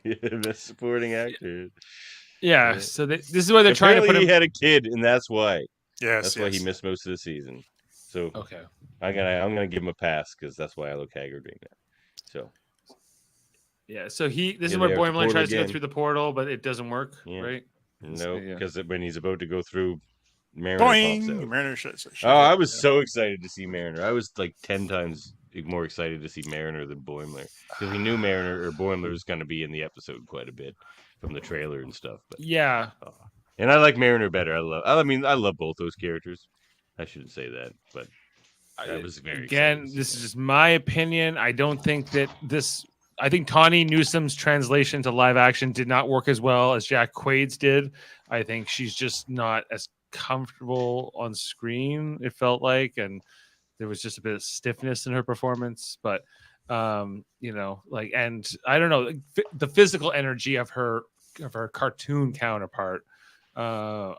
Yeah, best supporting actor. Yeah. So this is where they're trying to put him. He had a kid, and that's why. Yes, That's why he missed most of the season. So Okay. I'm gonna give him a pass because that's why I look haggard right now. So Yeah. So this is Yeah, where they have the Boimler portal tries to go again. through the portal, but it doesn't work, Yeah. right? no, Yeah. because when he's about to go through, Mariner pops Boing! out. Mariner shuts. Oh, I was so excited to see Mariner. I was like 10 times more excited to see Mariner than Boimler because we knew Mariner or Boimler was going to be in the episode quite a bit from the trailer and stuff. But Yeah. and I like Mariner better. I love both those characters. I shouldn't say that, but I was very Again, excited to see this that. is just my opinion. I don't think that I think Tawny Newsom's translation to live action did not work as well as Jack Quaid's did. I think she's just not as comfortable on screen, it felt like, and there was just a bit of stiffness in her performance. But and I don't know, the physical energy of her cartoon counterpart. I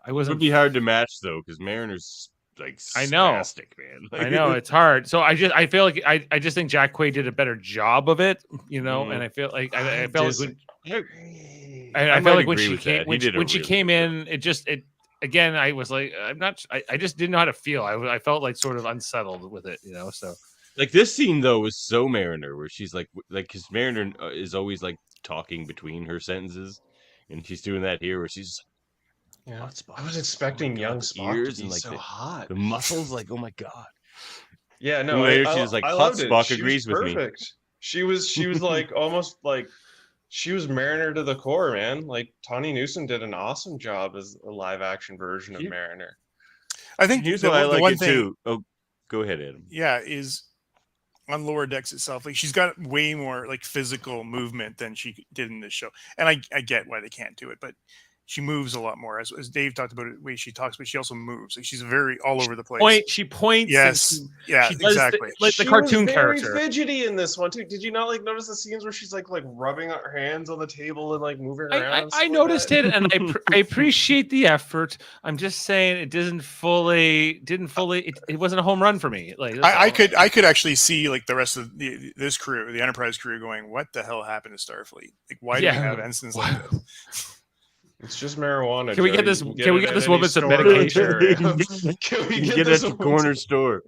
It wasn't. would be hard to match though because Mariner's like I know. spastic, man. I know it's hard. So I feel like I just think Jack Quaid did a better job of it, and I feel like I felt like I felt like when she came in, again, I was like, I just didn't know how to feel. I felt like sort of unsettled with it, so. Like this scene though was so Mariner where she's like because Mariner is always like talking between her sentences, and she's doing that here where she's. Yeah. I was expecting young Spock ears to be and like so hot. the muscles, like oh my god. Yeah, no. And later she's like, hot loved it. Spock She agrees was with me. perfect. She was like almost like she was Mariner to the core, man. Like Tawny Newsom did an awesome job as a live action version of Mariner. I think Here's the, why I the like one it thing, too. Oh, go ahead, Adam. yeah, is on Lower Decks itself. Like she's got way more like physical movement than she did in this show, and I get why they can't do it, but she moves a lot more. As Dave talked about it, the way she talks, but she also moves. Like she's very all over the place. She points. Yes. Yeah, she does exactly. the She cartoon was very character. fidgety in this one too. Did you not like notice the scenes where she's like rubbing her hands on the table and like moving around? I noticed it, and I appreciate the effort. I'm just saying it didn't fully. It wasn't a home run for me. Like I could actually see like the rest of this crew, the Enterprise crew, going, "What the hell happened to Starfleet? Like, why do we have ensigns like this?" It's just marijuana. Can we get Jody. this? You Can we it get at this any woman some store. medication? Can we You get get it this at the woman corner some- store.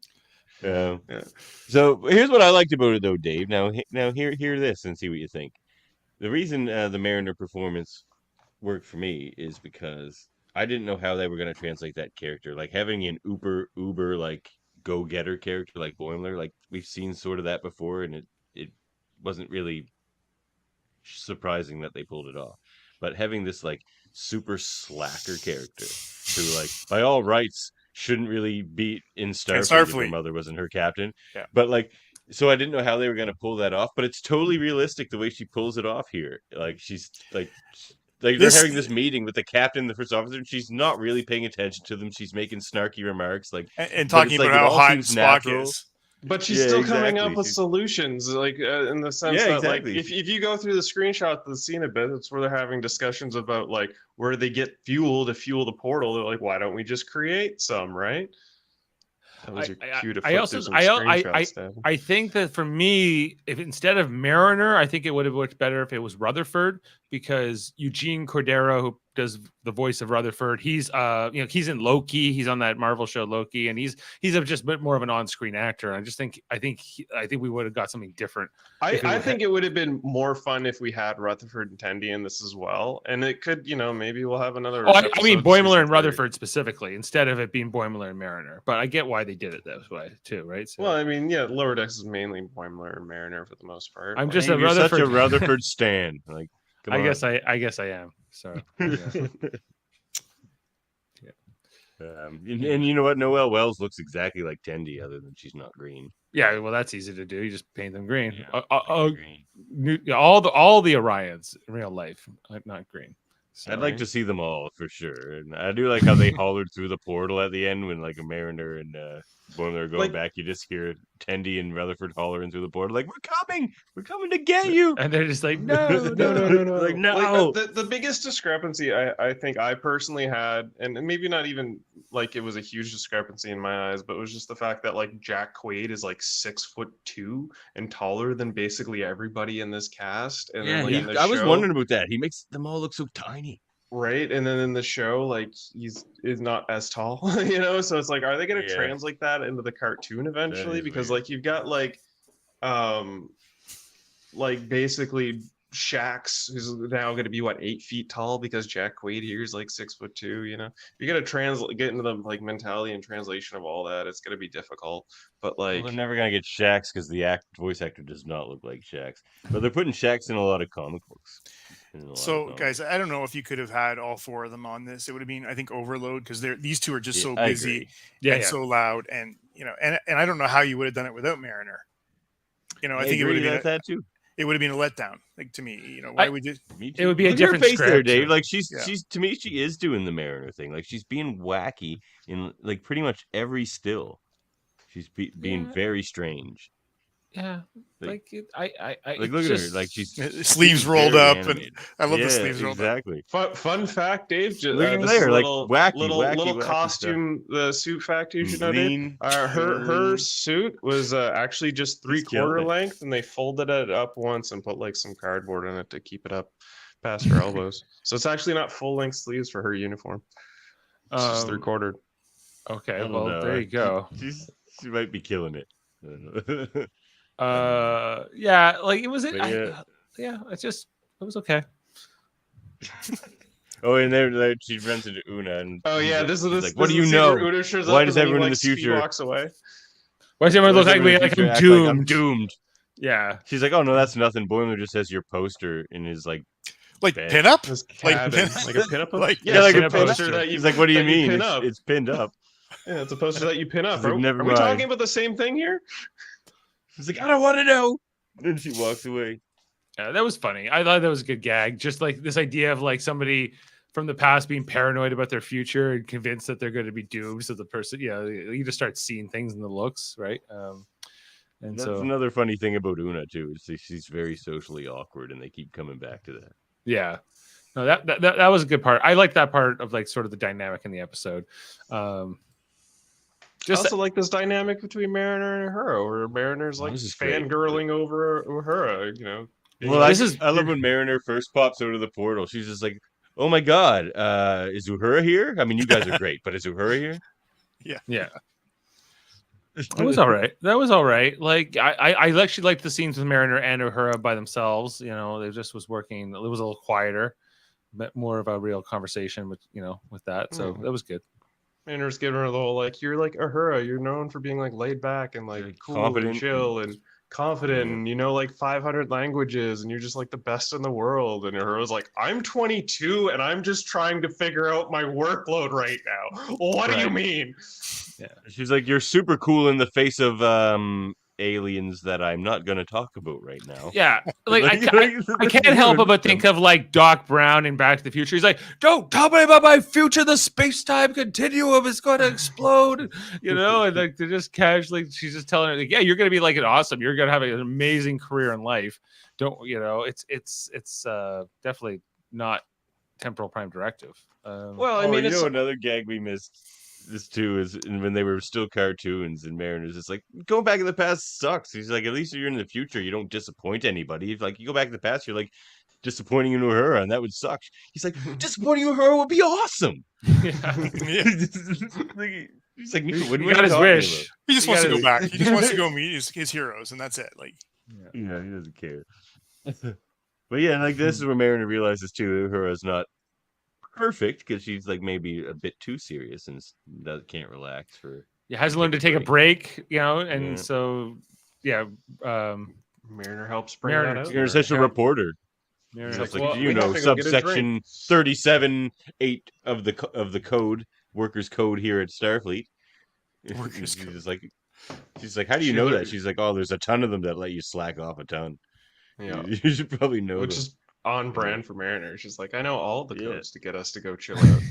Yeah. Yeah. So here's what I liked about it though, Dave. Now hear this and see what you think. The reason the Mariner performance worked for me is because I didn't know how they were going to translate that character. Like having an uber like go-getter character like Boimler, like we've seen sort of that before, and it wasn't really surprising that they pulled it off. But having this like super slacker character who like by all rights shouldn't really be in Starfleet if her mother wasn't her captain. Yeah. But like so I didn't know how they were going to pull that off, but it's totally realistic the way she pulls it off here. Like she's like they're having this meeting with the captain, the first officer, and she's not really paying attention to them. She's making snarky remarks, like and talking about how hot Spock is. But she's still coming up with solutions, like in the sense that, like, if you go through the screenshot of the scene a bit, it's where they're having discussions about like where they get fuel to fuel the portal. They're like, why don't we just create some, right? That was your cue to flip through some screenshots, Dan. I think that for me, if instead of Mariner, I think it would have worked better if it was Rutherford, because Eugene Cordero, who does the voice of Rutherford. He's he's in Loki. He's on that Marvel show Loki, and he's just a bit more of an on-screen actor. I think we would have got something different. I think it would have been more fun if we had Rutherford and Tendi in this as well, and it could, maybe we'll have another. Oh, I mean episode Boimler season and 3. Rutherford specifically, instead of it being Boimler and Mariner. But I get why they did it that way too, right? So, Well, I mean, yeah, Lower Decks is mainly Boimler and Mariner for the most part. I'm Like, just Dave, a you're such Rutherford. a Rutherford stan. Like, come I on. guess I am. So. Yeah. And you know what? Noelle Wells looks exactly like Tendi, other than she's not green. Yeah, well, that's easy to do. You just paint them green. Yeah, green. All the Orions in real life, not green. So, I'd like to see them all for sure. And I do like how they hollered through the portal at the end when like a Mariner and Boimler are going back. You just hear Tendi and Rutherford hollering through the portal, like, we're coming to get you. and they're just like, no. Like, no. Like, the biggest discrepancy I think I personally had, and maybe not even like it was a huge discrepancy in my eyes, but it was just the fact that like Jack Quaid is like 6'2" and taller than basically everybody in this cast. And then, like, in the I was show, wondering about that. He makes them all look so tiny. right? And then in the show, like is not as tall, So it's like, are they going to translate that into the cartoon eventually? Because weird. like you've got like basically Shax, who's now going to be 8 feet tall because Jack Quaid here is like 6'2". You got to get into the like mentality and translation of all that. It's going to be difficult, but like They're never gonna get Shax because the voice actor does not look like Shax. But they're putting Shax in a lot of comic books. So, guys, I don't know if you could have had all 4 of them on this. It would have been, I think, overload because these two are just so busy and so loud, and and I don't know how you would have done it without Mariner. I think it would have been that too. It would have been a letdown, like to me. Why would you? It would be a Look at her different face script. there, Dave. Like she's to me, she is doing the Mariner thing. Like she's being wacky in like pretty much every still. She's being very strange. Yeah, like I like look at her, like she's sleeves rolled up, animated. and I love the sleeves rolled up. Exactly. Fun fact, Dave. Look at This there, is like little wacky costume. The suit fact you should know, Dave. Her suit was actually just 3/4 length, and they folded it up once and put like some cardboard in it to keep it up past her elbows. So it's actually not full length sleeves for her uniform. It's just 3/4. Okay, well there you go. She might be killing it. Yeah, like it was. It was okay. Oh, and there she runs into Una, and this is like, what do you know? Why does everyone in the future walks away? Why does everyone look like me? Like I'm doomed. I'm doomed. Yeah. She's like, oh no, that's nothing. Boimler just has your poster in his like bed. Pinup, like a pinup, like like a poster that you. He's like, what do you mean? Pin up. It's pinned up. Yeah, it's a poster that you pin up. Like, Are we talking about the same thing here? She's like, I don't want to know. And she walks away. Yeah, that was funny. I thought that was a good gag. Just like this idea of like somebody from the past being paranoid about their future and convinced that they're going to be doomed. So the person, you just start seeing things in the looks, right? And that's another funny thing about Una too. Is she's very socially awkward, and they keep coming back to that. Yeah, no, that was a good part. I like that part of like sort of the dynamic in the episode. I also like this dynamic between Mariner and Uhura, where Mariner's like fangirling over Uhura, Well, I love when Mariner first pops out of the portal. She's just like, "Oh my god, is Uhura here? I mean, you guys are great, but is Uhura here?" Yeah. That was all right. Like I actually liked the scenes with Mariner and Uhura by themselves. They just was working. It was a little quieter, but more of a real conversation with that. So that was good. Mariner's giving her the whole like, you're like Uhura, you're known for being like laid back and like cool confident and chill and confident, and you know like 500 languages, and you're just like the best in the world. And Uhura's like, I'm 22 and I'm just trying to figure out my workload right now. What do you mean? Yeah, she's like, you're super cool in the face of aliens that I'm not going to talk about right now. Yeah, like I can't help but think of like Doc Brown in Back to the Future. He's like, don't tell me about my future. The space-time continuum is going to explode. And like they're just casually, she's just telling her, like, yeah, you're going to be like an awesome. You're going to have an amazing career in life. It's definitely not temporal prime directive. Well, I mean, another gag we missed. This too is when they were still cartoons, and Mariner's just like, going back in the past sucks. He's like, at least you're in the future, you don't disappoint anybody. If like you go back in the past, you're like, disappointing in Uhura, and that would suck. He's like, disappointing Uhura would be awesome. Yeah. He's like, He what are you got his talking wish. about? He just He wants got to go his- back. He just wants to go meet his heroes, and that's it. Like, Yeah, he doesn't care. But yeah, like this is where Mariner realizes too, Uhura's not perfect because she's like maybe a bit too serious and can't relax for. Yeah, hasn't learned to take a break, and Yeah. so Mariner helps bring Mariner- that out. You're such a reporter. Mariner's It's like, like, well, you we know, have to go get a subsection 37(8) of the code, workers' code here at Starfleet. Workers' She's like, how do you know that? She's like, oh, there's a ton of them that let you slack off a ton. Yeah, You should probably know which them. is on brand for Mariner. She's like, I know all the Yeah. codes to get us to go chill out.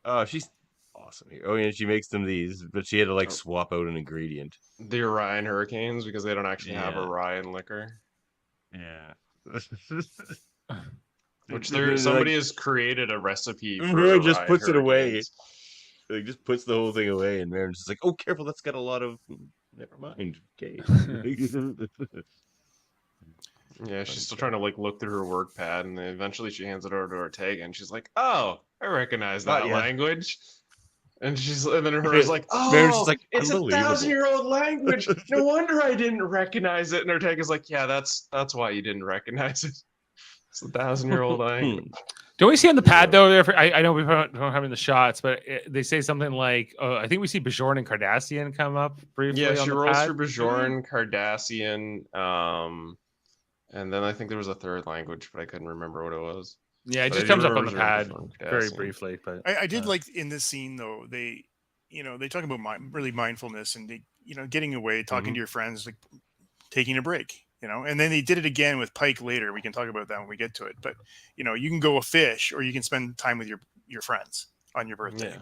Oh, she's awesome here. Oh, yeah, she makes them these, but she had to like swap out an ingredient. The Orion Hurricanes, because they don't actually have Yeah. Orion liquor. Yeah. Which They're somebody like, has created a recipe for Uhura just Orion puts it away. Hurricanes. Like, just puts the whole thing away, and Mariner's just like, oh, careful, that's got a lot of. Never mind. Okay. Yeah, she's still trying to like look through her work pad, and then eventually she hands it over to Ortega, and she's like, "Oh, I recognize that Yeah. language." And then Uhura's like, Mariners "Oh, is like, it's a unbelievable." 1,000-year-old language. No wonder I didn't recognize it." And Ortega's like, "Yeah, that's why you didn't recognize it. It's a 1,000-year-old language." Don't we see on the pad though? I know we don't have it in the shots, but they say something like, I think we see Bajorn and Cardassian come up briefly. Yeah, on she the rolls pad. for Bajorn, Cardassian, and then I think there was a third language, but I couldn't remember what it was. Yeah, it But I just do comes up on remember the pad Bajorn, very Cardassian. briefly. But I did like in this scene though, they talk about really mindfulness and getting away, talking to your friends, like taking a break, and then they did it again with Pike later. We can talk about that when we get to it, but you can go a fish or you can spend time with your friends on your birthday.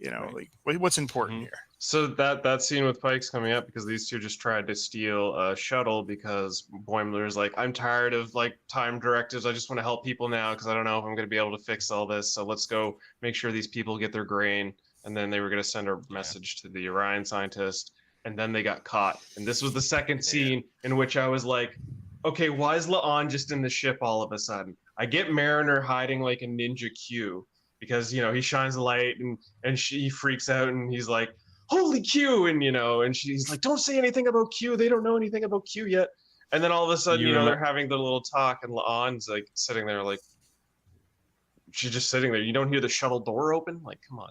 Like what's important here. So that scene with Pike's coming up because these two just tried to steal a shuttle because Boimler's like, I'm tired of like time directives. I just want to help people now because I don't know if I'm going to be able to fix all this. So let's go make sure these people get their grain. And then they were going to send a message to the Orion scientist, and then they got caught. And this was the second scene in which I was like, okay, why is La'an just in the ship all of a sudden? I get Mariner hiding like a ninja Q because he shines a light and she freaks out and he's like, holy Q, and she's like, don't say anything about Q. They don't know anything about Q yet. And then all of a sudden, they're having their little talk, and La'an's like sitting there, like she's just sitting there. You don't hear the shuttle door open. Like, come on.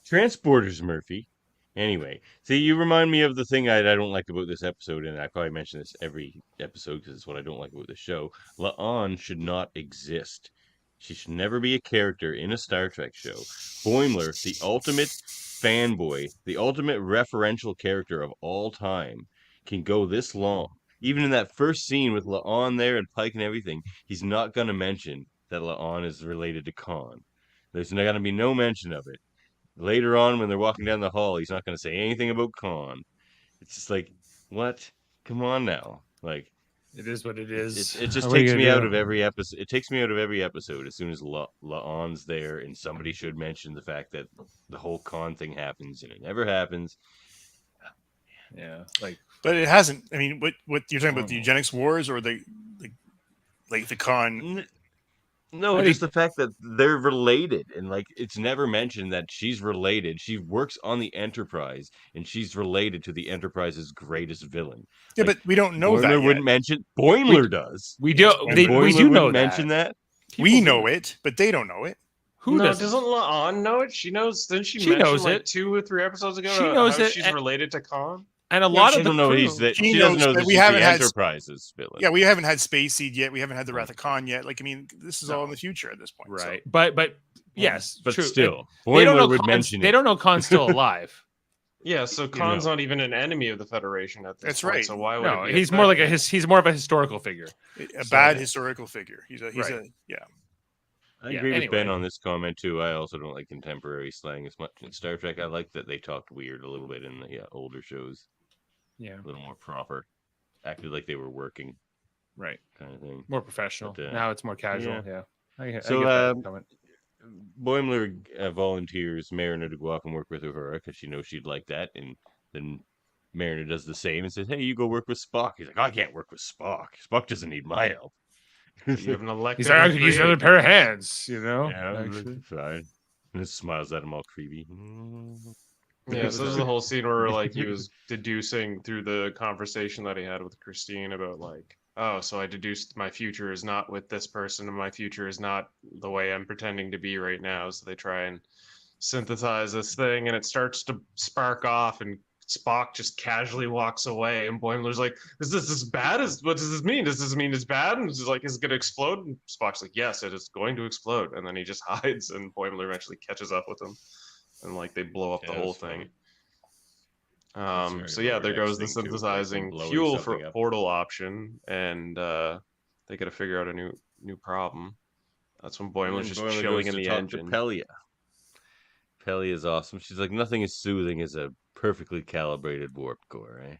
Transporters, Murphy. Anyway, see, you remind me of the thing I don't like about this episode, and I probably mention this every episode because it's what I don't like about the show. La'an should not exist. She should never be a character in a Star Trek show. Boimler, the ultimate fanboy, the ultimate referential character of all time, can go this long. Even in that first scene with La'an there and Pike and everything, he's not going to mention that La'an is related to Khan. There's not going to be no mention of it. Later on, when they're walking down the hall, he's not going to say anything about Khan. It's just like, what? Come on now. Like, it is what it is. It just takes me out of every episode. It takes me out of every episode as soon as La'an's there, and somebody should mention the fact that the whole Khan thing happens, and it never happens. Yeah, but it hasn't. I mean, what you're talking about, the eugenics wars or the Khan? No, just the fact that they're related, and like it's never mentioned that she's related. She works on the Enterprise, and she's related to the Enterprise's greatest villain. Yeah, like, but we don't know that. Boimler wouldn't mention. Boimler does. We do. We do know mention that. We know it, but they don't know it. Who doesn't La'an know it? She knows. Didn't she She mention knows like it. 2 or 3 episodes ago? She knows how it, she's and- related to Khan. and a lot she of the doesn't know crew, she doesn't know that we she's haven't the had Enterprise's villain. Yeah, we haven't had Space Seed yet. We haven't had the Wrath of Khan yet. Like, I mean, this is all in the future at this point. right? So. But yes, but true. still, They don't know Boimler would Khan's, mention they it. don't know Khan's still alive. Yeah, so Khan's not even an enemy of the Federation at this That's point. right. So why would No, it be he's more like threat? he's more of a historical figure. A bad historical figure. He's Right. I agree with Ben anyway. on this comment too. I also don't like contemporary slang as much in Star Trek. I like that they talked weird a little bit in the older shows. Yeah, A little more proper. Acted like they were working, right. kind of thing. More professional. But, Now it's more casual. yeah. Yeah. I get So, that comment. Boimler volunteers Mariner to go off and work with Uhura because she knows she'd like that, and then Mariner does the same and says, "Hey, you go work with Spock." He's like, "I can't work with Spock. Spock doesn't need my help." You have an elected. He's like, I could use another employee. pair of hands, you know. Yeah, Actually. fine. And just smiles at him all creepy. Yeah, so this is the whole scene where like he was deducing through the conversation that he had with Christine about like, oh, so I deduced my future is not with this person and my future is not the way I'm pretending to be right now. So they try and synthesize this thing and it starts to spark off and Spock just casually walks away and Boimler's like, is this as bad as what does this mean? Does this mean it's bad? And it's like, is it gonna explode? And Spock's like, yes, it is going to explode. And then he just hides and Boimler eventually catches up with him. And like they blow up the whole thing. So yeah, there goes the synthesizing fuel for portal option, and they got to figure out a new problem. That's when Boimler's just chilling in the engine. Pelia is awesome. She's like, nothing is soothing as a perfectly calibrated warp core, eh?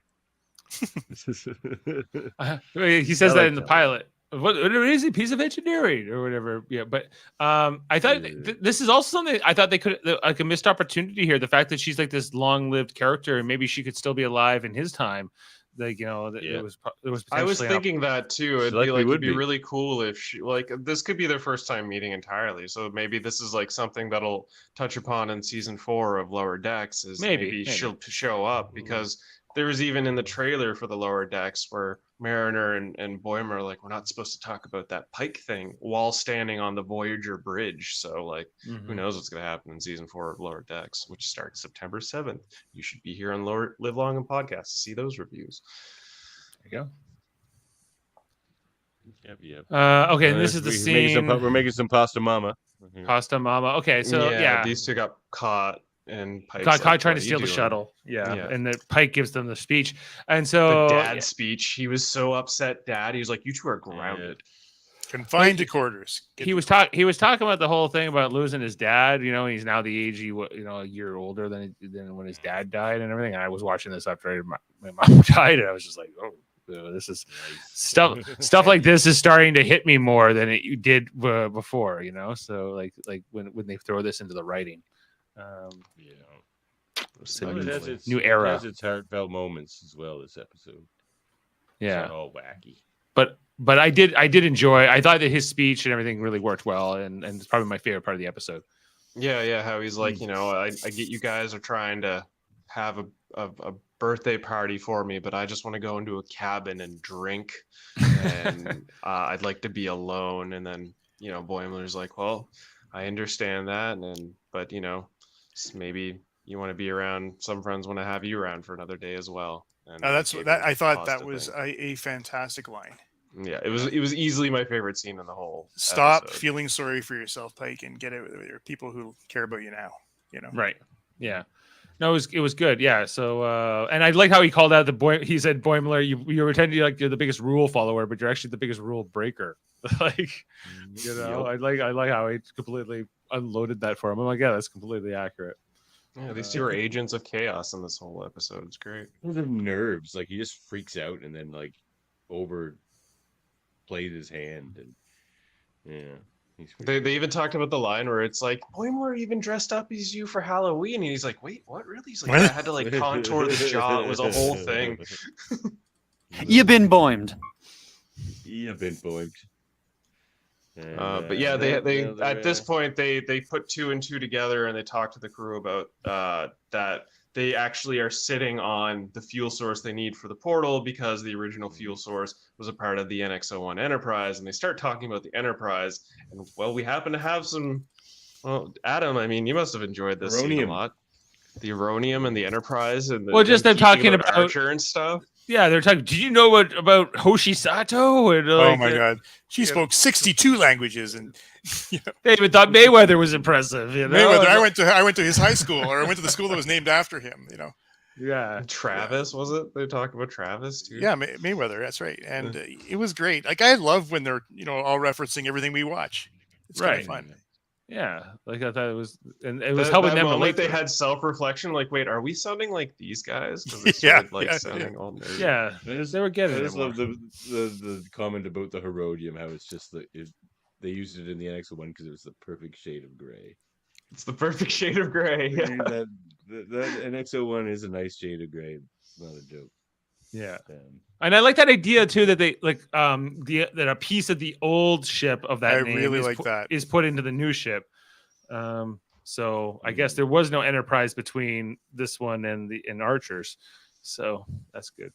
He says that in the pilot. What is a piece of engineering or whatever? Yeah, but I thought this is also something I thought they could like a missed opportunity here. The fact that she's like this long-lived character and maybe she could still be alive in his time. Like, you know, it was. I was thinking that too. It'd be really cool if she like this could be their first time meeting entirely. So maybe this is like something that'll touch upon in season 4 of Lower Decks. Is maybe she'll show up because. There was even in the trailer for the Lower Decks where Mariner and Boimler are like, we're not supposed to talk about that Pike thing while standing on the Voyager bridge. So, like, who knows what's going to happen in season 4 of Lower Decks, which starts September 7th. You should be here on Live Long and Podcast to see those reviews. There you go. Yep. Okay, and this is the scene. We're making some pasta mama. Pasta mama. Okay, so yeah. These two got caught. And Pike's like, trying to steal the shuttle. Yeah. And the Pike gives them the speech. And so the dad speech, he was so upset, Dad. He was like, you two are grounded. Confined to quarters. He was talking about the whole thing about losing his dad, you know, and he's now the age a year older than when his dad died and everything. And I was watching this after my mom died, and I was just like, oh, this is stuff like this is starting to hit me more than it did before, you know. So like when they throw this into the writing. New era. It has its heartfelt moments as well. This episode, yeah, it's not all wacky. But I did enjoy. I thought that his speech and everything really worked well, and it's probably my favorite part of the episode. Yeah, how he's like, you know, I get you guys are trying to have a birthday party for me, but I just want to go into a cabin and drink, and I'd like to be alone. And then, you know, Boimler's like, well, I understand that, but you know. Maybe you want to be around. Some friends want to have you around for another day as well. And I thought that was a fantastic line. Yeah, it was easily my favorite scene in the whole. Stop episode. Feeling sorry for yourself, Pike, and get it with your people who care about you now. You know, right? Yeah. No, it was good. Yeah. So, and I like how he called out he said, Boimler, you're pretending like you're the biggest rule follower, but you're actually the biggest rule breaker. Like, you know, I like how he completely unloaded that for him. I'm like, yeah, that's completely accurate. Yeah, these two are agents of chaos in this whole episode. It's great. The nerves, like he just freaks out and then like overplays his hand, and yeah. They even talked about the line where it's like, Boimler even dressed up as you for Halloween, and he's like, wait, what? Really? He's like, I had to like contour the jaw. It was a whole thing. You've been boimed. You've been boimed. But yeah, they at this point they put 2 and 2 together and they talk to the crew about that they actually are sitting on the fuel source they need for the portal because the original fuel source was a part of the NX-01 Enterprise, and they start talking about the Enterprise, and well, we happen to have some. Well, Adam, I mean, you must have enjoyed this scene a lot. The Uranium and the Enterprise, and just them talking about Archer and stuff. Yeah, they're talking. Did you know about Hoshi Sato? And, oh my God, she spoke 62 languages, and you know, they even thought Mayweather was impressive. You know? Mayweather. I went to his high school, or I went to the school that was named after him. You know. Yeah, Travis was it? They talked about Travis too. Yeah, Mayweather. That's right, and it was great. Like I love when they're all referencing everything we watch. It's kind of fun. Yeah, like I thought it was, and it was helping them. Like they had self-reflection. Like, wait, are we sounding like these guys? Sounding all nerdy. Yeah, they were getting. I just love the comment about the Herodium. How it's just they used it in the NX-01 because it was the perfect shade of gray. It's the perfect shade of gray. Yeah. That NX-01 is a nice shade of gray. not a joke. Yeah. And I like that idea too that they like that a piece of the old ship of that I name really is, like that. is put into the new ship. So I guess there was no Enterprise between this one and Archers. So that's good.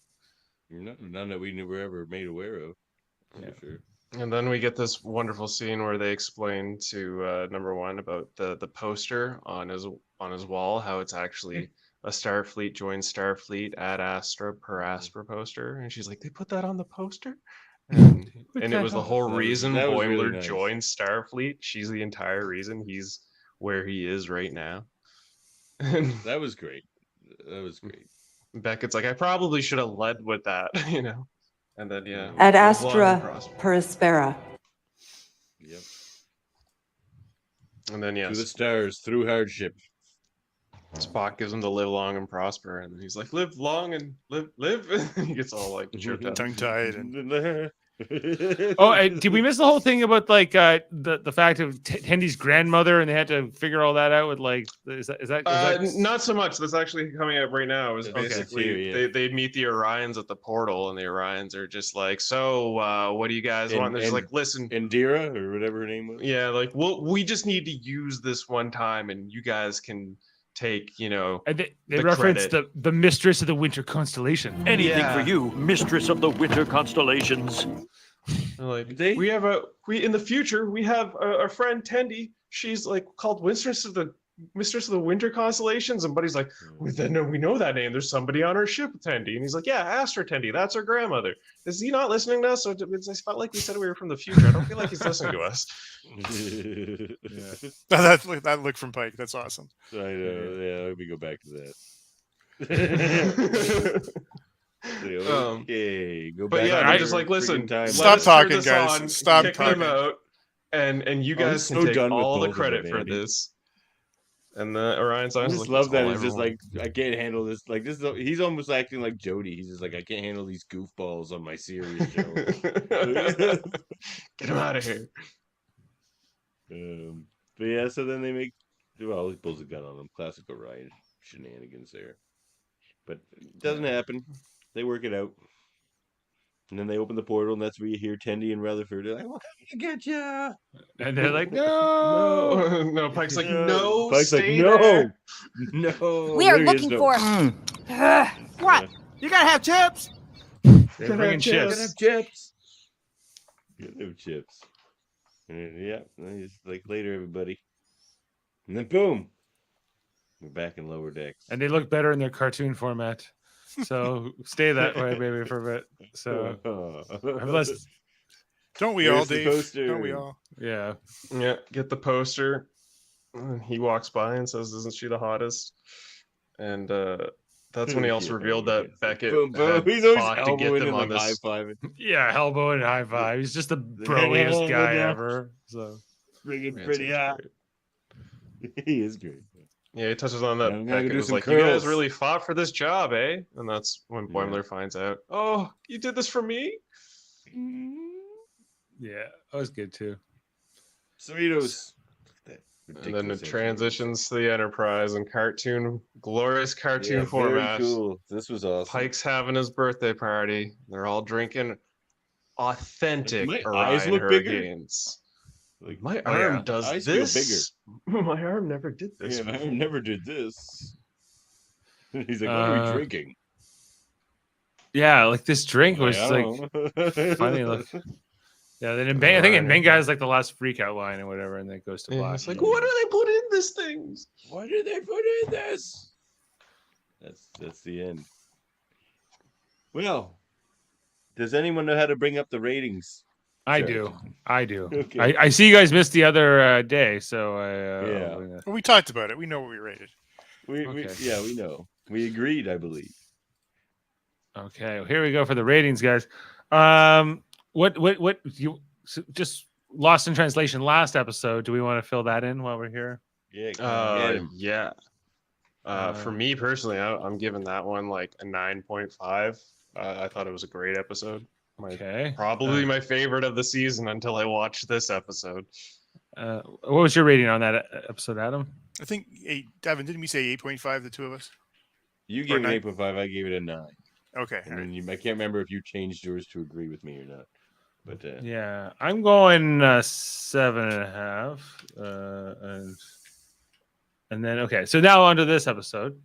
None that we were ever made aware of. Yeah. For sure. And then we get this wonderful scene where they explain to number one about the poster on his wall, how it's actually a Starfleet joins Starfleet ad Astra per Astra poster, and she's like, they put that on the poster, and it was the whole reason that was Boimler really nice. joined Starfleet. She's the entire reason he's where he is right now. And That was great. That was great. Beckett's like, I probably should have led with that, you know. And then Ad live long and Astra prosper. per Aspera. Yep. And then To the stars, through hardship. Spock gives him the live long and prosper, and he's like, live long and live. He gets all like chirped up. Tongue tied. And Oh, did we miss the whole thing about like the fact of Tendy's grandmother, and they had to figure all that out with like is that Not so much. That's actually coming out right now. It was Okay. basically Yeah. they meet the Orions at the portal, and the Orions are just like, so what do you guys want? And they're just like, listen, Indira, or whatever her name was. yeah, like we just need to use this one time, and you guys can take, and they the referenced credit. the mistress of the winter constellation. Anything for you, mistress of the winter constellations. Like we in the future we have our friend Tendi. She's like called mistress of the winter constellations, and Buddy's like, we know that name. There's somebody on our ship, Tendi, and he's like, yeah, Astra Tendi. That's her grandmother. Is he not listening to us? So I felt like we said we were from the future. I don't feel like he's listening to us. that look from Pike. That's awesome. I know. Yeah, let me go back to that. Okay, go But back. yeah, to they're your just like, listen, freaking time. Stop let us turn talking, this guys. on, Stop kick them talking. out, and you I'm guys so can take done with all the both of credit them, for Andy. this. And the Orion I Science just like, love "That's that. all It's just everyone like, I can't handle this. Like this, he's almost acting like Jody. He's just like, I can't handle these goofballs on my serious show. Get him out of here. But yeah, so then he pulls a gun on him. Classic Orion shenanigans there. But it doesn't happen. They work it out. And then they open the portal, and that's where you hear Tendi and Rutherford. They're like, "We'll come to get ya!" And they're like, no. No, Pike's like, no, Pike's like, stay no, there. no. We are There is looking no- for. What? You gotta have chips. They're bringing Gotta chips. have chips. Gotta have chips. And yeah, and he's like, later, everybody. And then boom, we're back in lower decks. And they look better in their cartoon format. So stay that way, baby, for a bit. So unless, Don't we all, Where's the Dave? poster? Don't we all? yeah. Yeah, get the poster. And he walks by and says, "Isn't she the hottest?" And that's when he also revealed that Beckett Boom, boom. had He's always fought to get elbowing them and on like this. high-fiving. Yeah, elbow and high five. He's just the broiest guy ever. So Friggin' Yeah, pretty it's hot. He is great. Yeah, he touches on that. I'm gonna Beckett do was some like, "You guys curls." really fought for this job, eh?" And that's when Yeah. Boimler finds out. "Oh, you did this for me?" yeah, that was good too. Cerritos. And then it transitions to the Enterprise in glorious cartoon Very format. cool. This was awesome. Pike's having his birthday party. They're all drinking authentic My Orion eyes look bigger. Hurricanes. Like, My Oh, yeah. arm does Eyes feel this. My arm never did this. yeah, I before. never did this. He's like, what are we drinking? Yeah, like this drink was I like don't know. funny. Look, yeah. Then in Bang, I think in Bang is like the last freak out line or whatever, and then it goes to Yeah, black. it's like, what do they put in this thing? What did they put in this? That's the end. Well, does anyone know how to bring up the ratings? I Sure. do. I do. Okay. I see you guys missed the other day, so Yeah. Well, we talked about it. We know what we rated. We know. We agreed, I believe. Okay, well, here we go for the ratings, guys. What you just lost in translation last episode? Do we want to fill that in while we're here? Yeah. Yeah. For me personally, I'm giving that one like a 9.5. I thought it was a great episode. Probably my favorite of the season until I watched this episode. What was your rating on that episode, Adam? I think Davin, didn't we say 8.5, the two of us? You gave it 9? 8.5. I gave it a 9. Okay. And then I can't remember if you changed yours to agree with me or not. But yeah, I'm going 7.5. And then okay, so now onto this episode.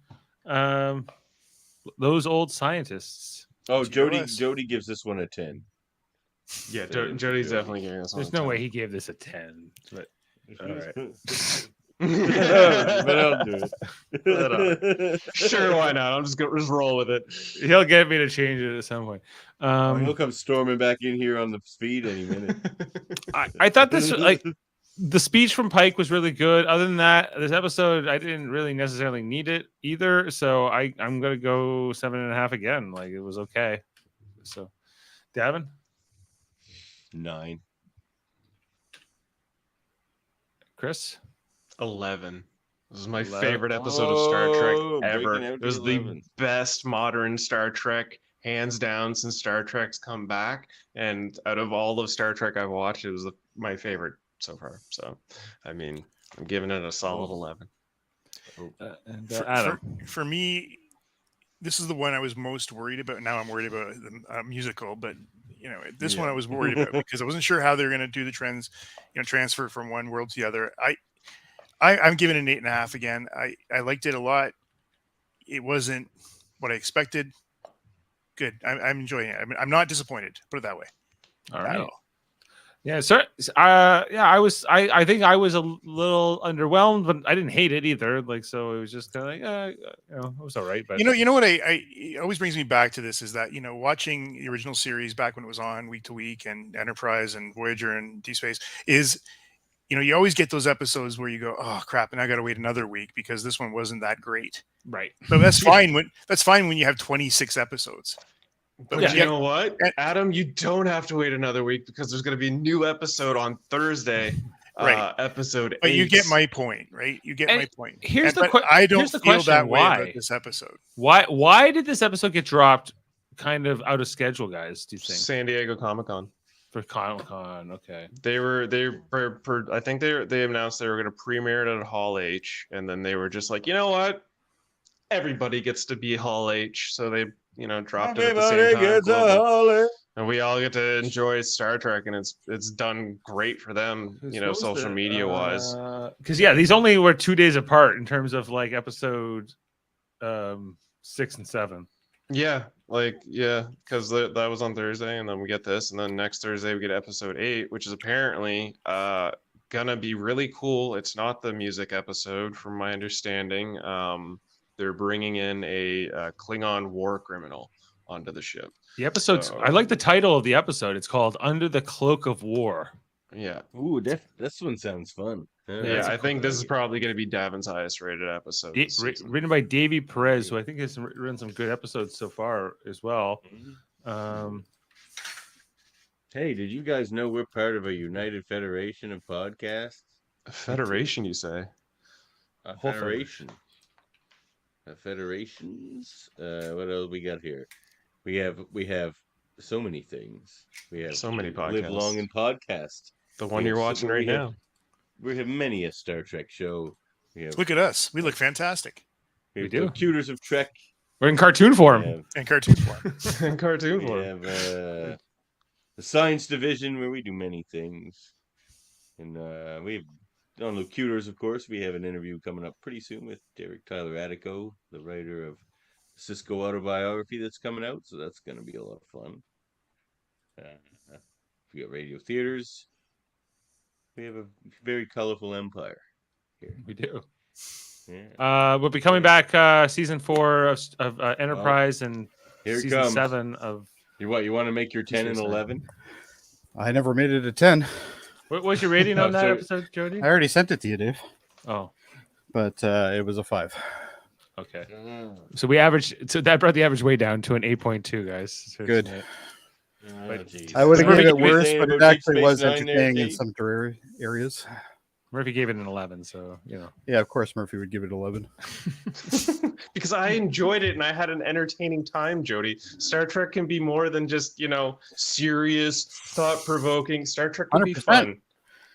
Those old scientists. oh, Jody TOS. Jody gives this one a 10. Yeah, Jody. Jody's definitely giving us one. There's no way he gave this a 10. But all right. But I'll do it. Sure, why not? I'm just gonna just roll with it. He'll get me to change it at some point. He'll come storming back in here on the speed any minute. I thought this like the speech from Pike was really good. Other than that, this episode I didn't really necessarily need it either. So I'm gonna go 7.5 again. Like it was okay. So, Davan, 9. Chris, 11. This is my 11. favorite episode of Star Trek Whoa, ever. breaking out It was to the 11. best modern Star Trek, hands down, since Star Trek's come back. And out of all of Star Trek I've watched, it was my favorite so far. So, I mean, I'm giving it a solid 11. and For, Adam. for me, this is the one I was most worried about. Now I'm worried about the musical, but this one I was worried about because I wasn't sure how they're going to do the transfer from one world to the other. I'm giving it an 8.5 again. I liked it a lot. It wasn't what I expected. Good. I'm enjoying it. I'm not disappointed. Put it that way. All At right. all. Yeah, sir. I was. I think I was a little underwhelmed, but I didn't hate it either. Like, so it was just kind of like, it was all right. But You know what? It always brings me back to this is that watching the original series back when it was on week to week and Enterprise and Voyager and Deep Space is, you always get those episodes where you go, oh crap, and I got to wait another week because this one wasn't that great. right. But that's fine when you have 26 episodes. But Yeah. you know what, Adam? You don't have to wait another week because there's going to be a new episode on Thursday. Right. Episode 8. But you get my point, right? You get And my point. here's the but que- I don't here's the feel question, that way why? about this episode. Why did this episode get dropped kind of out of schedule, guys? Do you think San Diego Comic-Con. for Comic-Con? Okay. I think they announced they were going to premiere it at Hall H, and then they were just like, you know what? Everybody gets to be Hall H, so they dropped it at the same time. Global. And we all get to enjoy Star Trek, and it's done great for them, social media wise. Because these only were 2 days apart in terms of like episode 6 and 7. Yeah, because that was on Thursday, and then we get this, and then next Thursday we get episode 8, which is apparently gonna be really cool. It's not the music episode, from my understanding. They're bringing in a Klingon war criminal onto the ship. The episode's. So- I like the title of the episode. It's called "Under the Cloak of War." Yeah, Ooh, this one sounds fun. yeah. I think this is probably going to be Davan's highest rated episode. this season. Written by Davey Perez, who I think has written some good episodes so far as well. Hey, did you guys know we're part of a united federation of podcasts? A federation, you say? A federation. Federations. What else we got here? We have so many things. We have So many Live podcasts. Long and Podcast. The one We you're have watching we right have- now. We have many a Star Trek show. We have Look at us. We look fantastic we do. Computers of Trek. We're in cartoon form. We have, in cartoon form. In cartoon we form. have the Science Division, where we do many things. And we have on Locutors, of course. We have an interview coming up pretty soon with Derek Tyler Attico, the writer of Cisco autobiography that's coming out. So that's going to be a lot of fun. We got radio theaters. We have a very colorful empire here. We do. Yeah. We'll be coming back season 4 of Enterprise and Here it season comes. 7 of. You want to make your 10 and 11? I never made it a 10. What was your rating on that So- episode, Jody? I already sent it to you, Dave, Oh, but it was a 5. okay. So we averaged. So that brought the average way down to an 8.2, guys. So Good. But- geez. I would have Murphy, given it you worse, saying but it about Deep actually Space was Nine there, entertaining in Dave? some areas. Murphy gave it an 11. So Yeah, of course, Murphy would give it 11. Because I enjoyed it and I had an entertaining time, Jody. Star Trek can be more than just, serious, thought-provoking. Star Trek can be 100%. fun.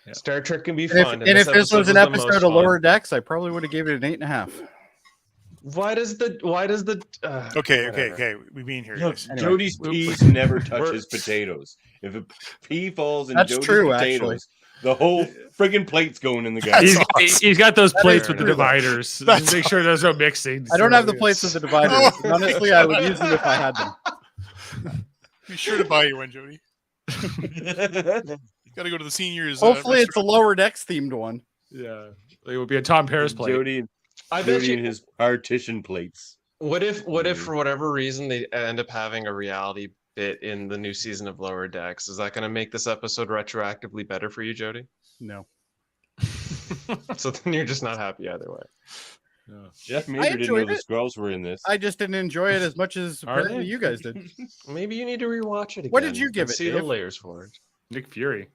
Yeah. Star Trek can be And fun. if this was an the episode most of fun. Lower Decks, I probably would have gave it an 8.5. Why does the Okay. We being here. Look, Guys. Anyway. Jody's peas never touches potatoes. If a pea falls in That's Jody's true, potatoes, the whole friggin' plate's going in the guy. He's, awesome. he's got those plates with the true, though. dividers. That's Just make sure there's no mixing. I don't have the So, plates with the dividers. Honestly, I would use them if I had them. Be sure to buy you one, Jody. Got to go to the seniors. Hopefully, it's a lower decks themed one. Yeah, it would be a Tom Paris plate. Jody and his partition plates. What if for whatever reason they end up having a reality bit in the new season of Lower Decks? Is that going to make this episode retroactively better for you, Jody? No. So then you're just not happy either way. Jeff Mater didn't know enjoyed the it. Scrolls were in this. I just didn't enjoy it as much as apparently you guys did. Maybe you need to rewatch it again. What did you give and it, See the Dave? layers for it. Nick Fury.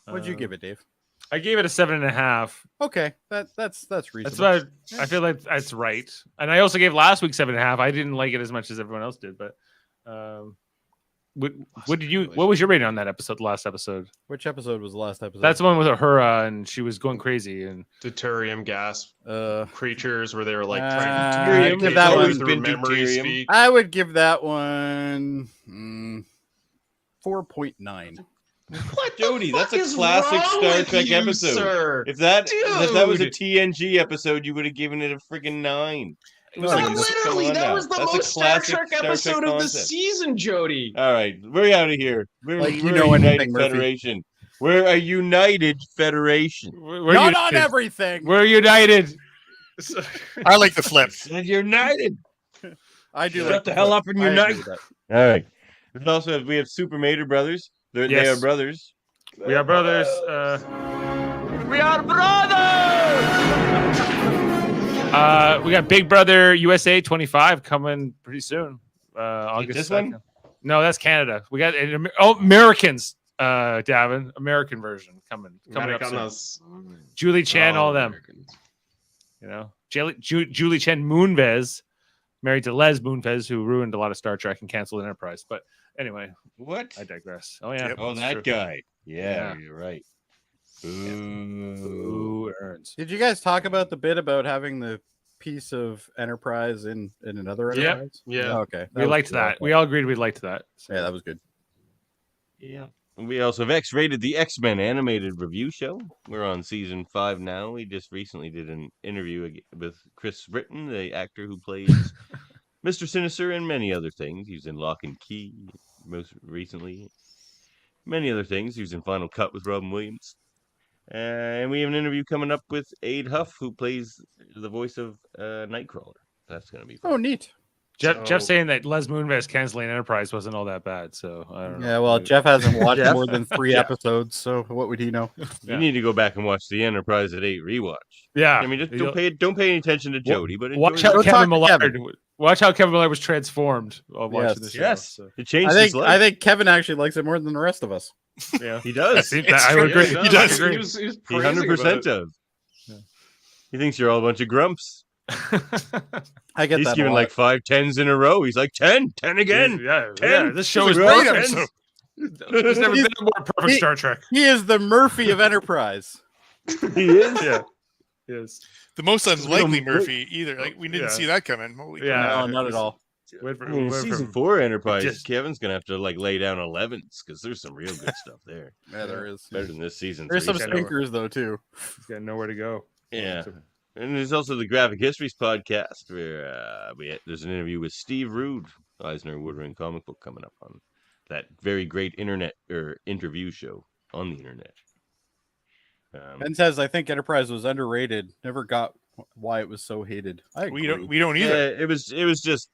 What'd you give it, Dave? I gave it a 7.5. Okay, that's reasonable. That's about. I feel like that's right. And I also gave last week 7.5. I didn't like it as much as everyone else did, but what did you? What was your rating on that episode? Last episode. Which episode was the last episode? That's the one with Uhura, and she was going crazy. And Deuterium gas creatures where they were like I'd trying to give that one through memory deuterium. speak. I would give that one 4.9. What the Jody, fuck that's a is classic wrong Star with Trek you, episode. Sir? If that was a Dude. TNG episode, you would have given it a freaking 9. It was Not like, what's literally, going on that now? was the That's a most Star classic Trek Star Trek episode of the concept. season, Jody. All right, we're out of here. We're, Like, you we're know a united anything, Murphy. federation. We're a united federation. we're Not united. on everything. We're united. I like the flip. Said united. I do. Shut like the hell up and I agree unite. with that. All right. There's also we have Super Mater brothers. They Yes. are brothers. We are brothers. We are brothers! We got Big Brother USA 25 coming pretty soon. August this 2nd. one? No, that's Canada. We got Americans. Davin, American version coming up soon. Julie Chen, all them. You know, Julie Chen Moonves, married to Les Moonves, who ruined a lot of Star Trek and canceled Enterprise. But anyway, What? I digress. Oh yeah. Oh, that's that true. guy. Yeah, Yeah. you're right. Ooh. Who earns? Did you guys talk about the bit about having the piece of Enterprise in another Yep. Enterprise? Yeah. Okay. We was liked good. that. We all agreed we liked that. So. Yeah, that was good. Yeah. We also have X-rated the X-Men animated review show. We're on season 5 now. We just recently did an interview with Chris Britton, the actor who plays Mr. Sinister and many other things. He was in Lock and Key most recently. Many other things. He was in Final Cut with Robin Williams. And we have an interview coming up with Aid Huff, who plays the voice of Nightcrawler. That's going to be fun. Oh, neat. Jeff saying that Les Moonves canceling Enterprise wasn't all that bad. So I don't know. Yeah, well, Jeff hasn't watched Jeff? more than 3 episodes, so what would he know? You need to go back and watch the Enterprise at 8 rewatch. Yeah. I mean, just don't pay any attention to Jody, but Watch enjoy how the- Go Kevin talk to Millard. Watch how Kevin Millard was transformed while watching the show. Yes, So, it changed I his think life. I think Kevin actually likes it more than the rest of us. yeah. He does. I would agree. Yeah, He does. He was He praising 100% about it. does. Yeah. He thinks you're all a bunch of grumps. I get He's that. giving a lot. like 5 10s in a row. He's like 10 again. Yeah, 10. yeah. This show This is is a great. great Episode. There's never been a more perfect Star Trek. He is the Murphy of Enterprise. He is. Yeah. Yes. The most unlikely real- Murphy either. Like we didn't Yeah. see that coming. Holy Yeah. crap. No, not at all. Wait for, I mean, wait season for- 4 Enterprise, just- Kevin's gonna have to like lay down 11s because there's some real good stuff there. Yeah, there is. Better than this season. There's some 3. got over. stinkers though too. He's got nowhere to go. Yeah. And there's also the Graphic Histories podcast where there's an interview with Steve Rude, Eisner, Woodward, and Comic Book coming up on that very great internet or interview show on the internet. Ben says I think Enterprise was underrated. Never got why it was so hated. I agree. We don't either. it was just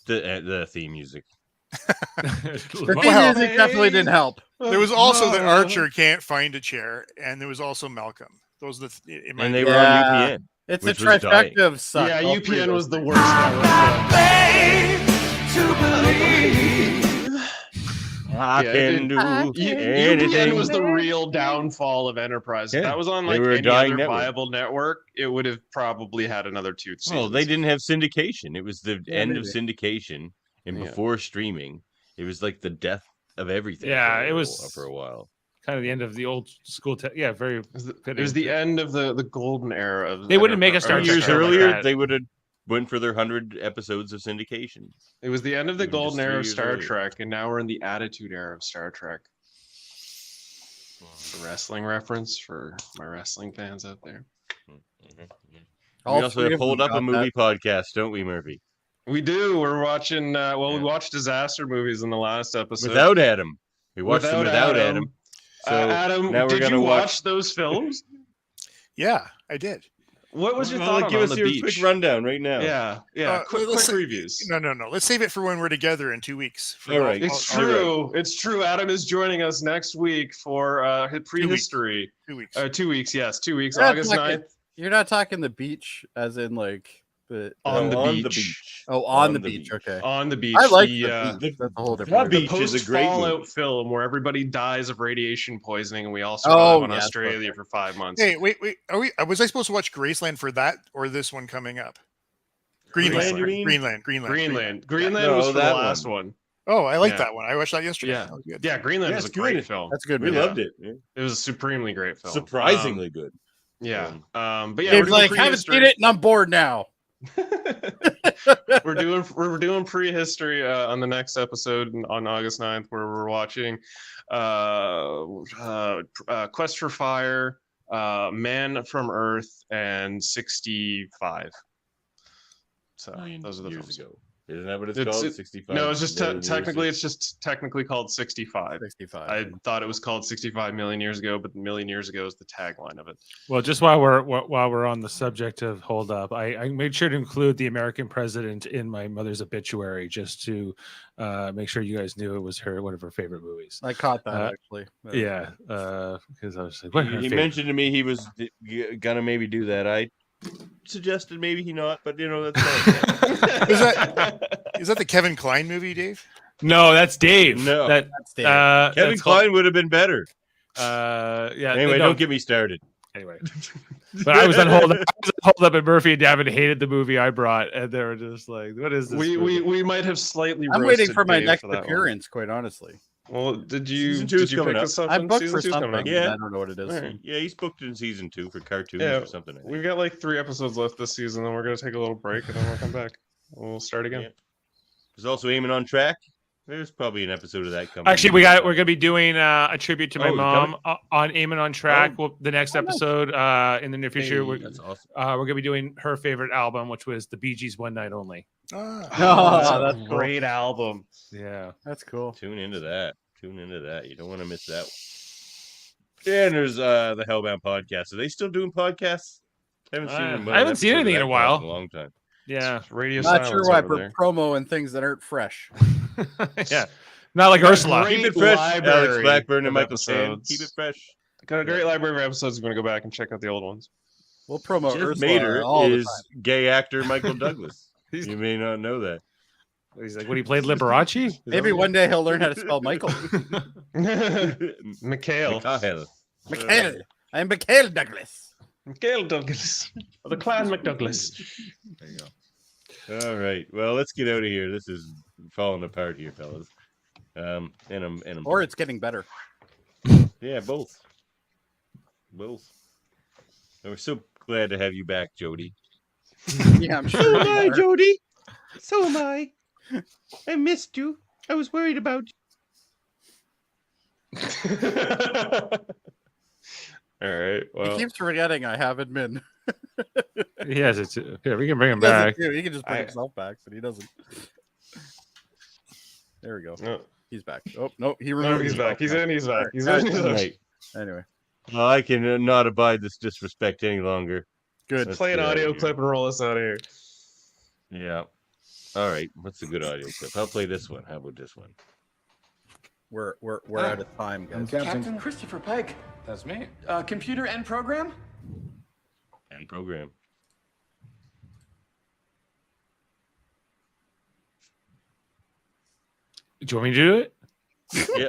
the theme music. The theme Well, music definitely didn't help. There was also the Archer can't find a chair, and there was also Malcolm. Those are in my And they were Yeah. on UPN. It's a Which was dying. trifecta of suck. Yeah, all three of UPN those was the things. worst I can do anything. UPN was the real downfall of Enterprise. If Yeah. that was on They like were a any dying other network. viable network, it would have probably had another 2 seasons. Well, they didn't have syndication. It was the Yeah, end of maybe. syndication, and Yeah. before streaming, it was like the death of everything. Yeah, for a it little- was- for a while. Kind of the end of the old school. Yeah, very. It was the end of the golden era of. They wouldn't make a Star 2 Trek years show like earlier, that. they would have went for their 100 episodes of syndication. It was the end of the Even just golden 3 era of years Star earlier. Trek, and now we're in the Attitude era of Star Trek. A wrestling reference for my wrestling fans out there. All We also three have of them Hold Up a got Movie podcast, don't we, Murphy? We do. We're watching. We Yeah. watched disaster movies in the last episode. Without Adam. We watched them without Adam. So Adam, now we're did gonna you watch watch those films? Yeah, I did. What was your Well, thought give on us the your beach? quick rundown right now. Yeah. Quick let's- reviews. No. Let's save it for when we're together in 2 weeks. All right. It's All right. true. It's true. Adam is joining us next week for prehistory. 2 weeks. 2 weeks. Yes, 2 weeks. Yeah, August fuck it. 9th. You're not talking the beach, as in like the On the on beach. the beach. Oh, on the beach. Okay. On the beach. I like the, the beach. That's a whole the different. the beach is a great post-Fallout movie. film where everybody dies of radiation poisoning and we all survive on yes, Australia okay. for 5 months. Hey, wait. Was I supposed to watch Graceland for that or this one coming up? Greenland, you mean? Greenland. Greenland No, was for the that last one. Oh, I like Yeah. that one. I watched that yesterday. Yeah. That was good. Yeah, Greenland Yeah, was a it's great good. film. That's a good. We movie. loved it. Yeah. It was a supremely great film. Surprisingly good. Yeah. But yeah, Dave's we're doing like, haven't seen prehistory. it, and I'm bored now. we're doing prehistory on the next episode on August 9th, where we're watching Quest for Fire, Man from Earth, and 65. So those are the Years films. ago. Isn't that what it's It's- called? it- 65. No, it's just million years technically ago. it's just technically called 65. 65. I thought it was called 65 million years ago, but million years ago is the tagline of it. Well, just while we're on the subject of Hold Up, I made sure to include the American president in my mother's obituary just to make sure you guys knew it was one of her favorite movies. I caught that Uh, actually. Yeah, because I was like, what? He mentioned to me he was gonna maybe do that. I suggested maybe he not, but that's fine. Is that the Kevin Kline movie, Dave? No, that's Dave. No. That's Dave. Kevin that's Kline would have been better. yeah. Anyway, no, don't get me started. Anyway, but I was on Hold Up. And Murphy and Davin hated the movie I brought, and they were just like, "What is this?" We might have slightly. I'm waiting roasted for my Dave next for that one. appearance. Quite honestly, Well, did you Season 2 is did you coming pick up. us up? I in booked season for 2's coming something. up? Yeah. I don't know what it is. Alright. Yeah, he's booked in season 2 for cartoons Yeah, or something. I think. We've got like 3 episodes left this season, then we're gonna take a little break, and then we'll come back. We'll start again. Yeah. There's also Aiming on Track. There's probably an episode of that coming. Actually, we're gonna be doing a tribute to my Oh, mom on Aiming on Track. Oh. Well, the next nice. episode in the near future, Hey, That's awesome. we're gonna be doing her favorite album, which was the Bee Gees' One Night Only. Ah. Oh, that's that's a great album. Yeah. That's cool. Tune into that. You don't want to miss that one. Yeah, and there's the Hellbound podcast. Are they still doing podcasts? I haven't seen them. I haven't seen anything in a while. In a long time. Yeah. Radio Not silence sure why over there. promo and things that aren't fresh. Yeah. Not like Ursula. Great Keep it fresh. library Alex Blackburn and of Michael Sand. episodes. Keep it fresh. Got a great library of episodes. I'm gonna go back and check out the old ones. We'll promote Jeff Ursula Mater all the is time. gay actor Michael Douglas. You may not know that. He's like, when he played Liberace? Is that Maybe what- one day he'll learn how to spell Michael. Mikhail. Mikhail. Mikhail. I'm Mikhail Douglas. Mikhail Douglas. Of the Clan McDouglas. There you go. All right. Well, let's get out of here. This is falling apart here, fellas. And I'm Or it's getting better. yeah, both. And we're so glad to have you back, Jody. Yeah, I'm sure. you are. Jody. So am I. I missed you. I was worried about you. All right. He Well, keeps forgetting I have admin. Yes, it's yeah. We can bring him He doesn't back. do. He can just bring I- himself back, but he doesn't. There we go. no, He's back. Oh no, he no, removed. he's back. himself. He's back. He's Alright. in. He's in. Right. Anyway, Well, I can not abide this disrespect any longer. good. Let's Play an get outta audio here. clip and roll us out of here. Yeah. All right. What's a good audio clip? I'll play this one. How about this one? We're out of time, guys. Captain Christopher Pike. That's me. Computer and program? And program. Do you want me to do it? Yeah.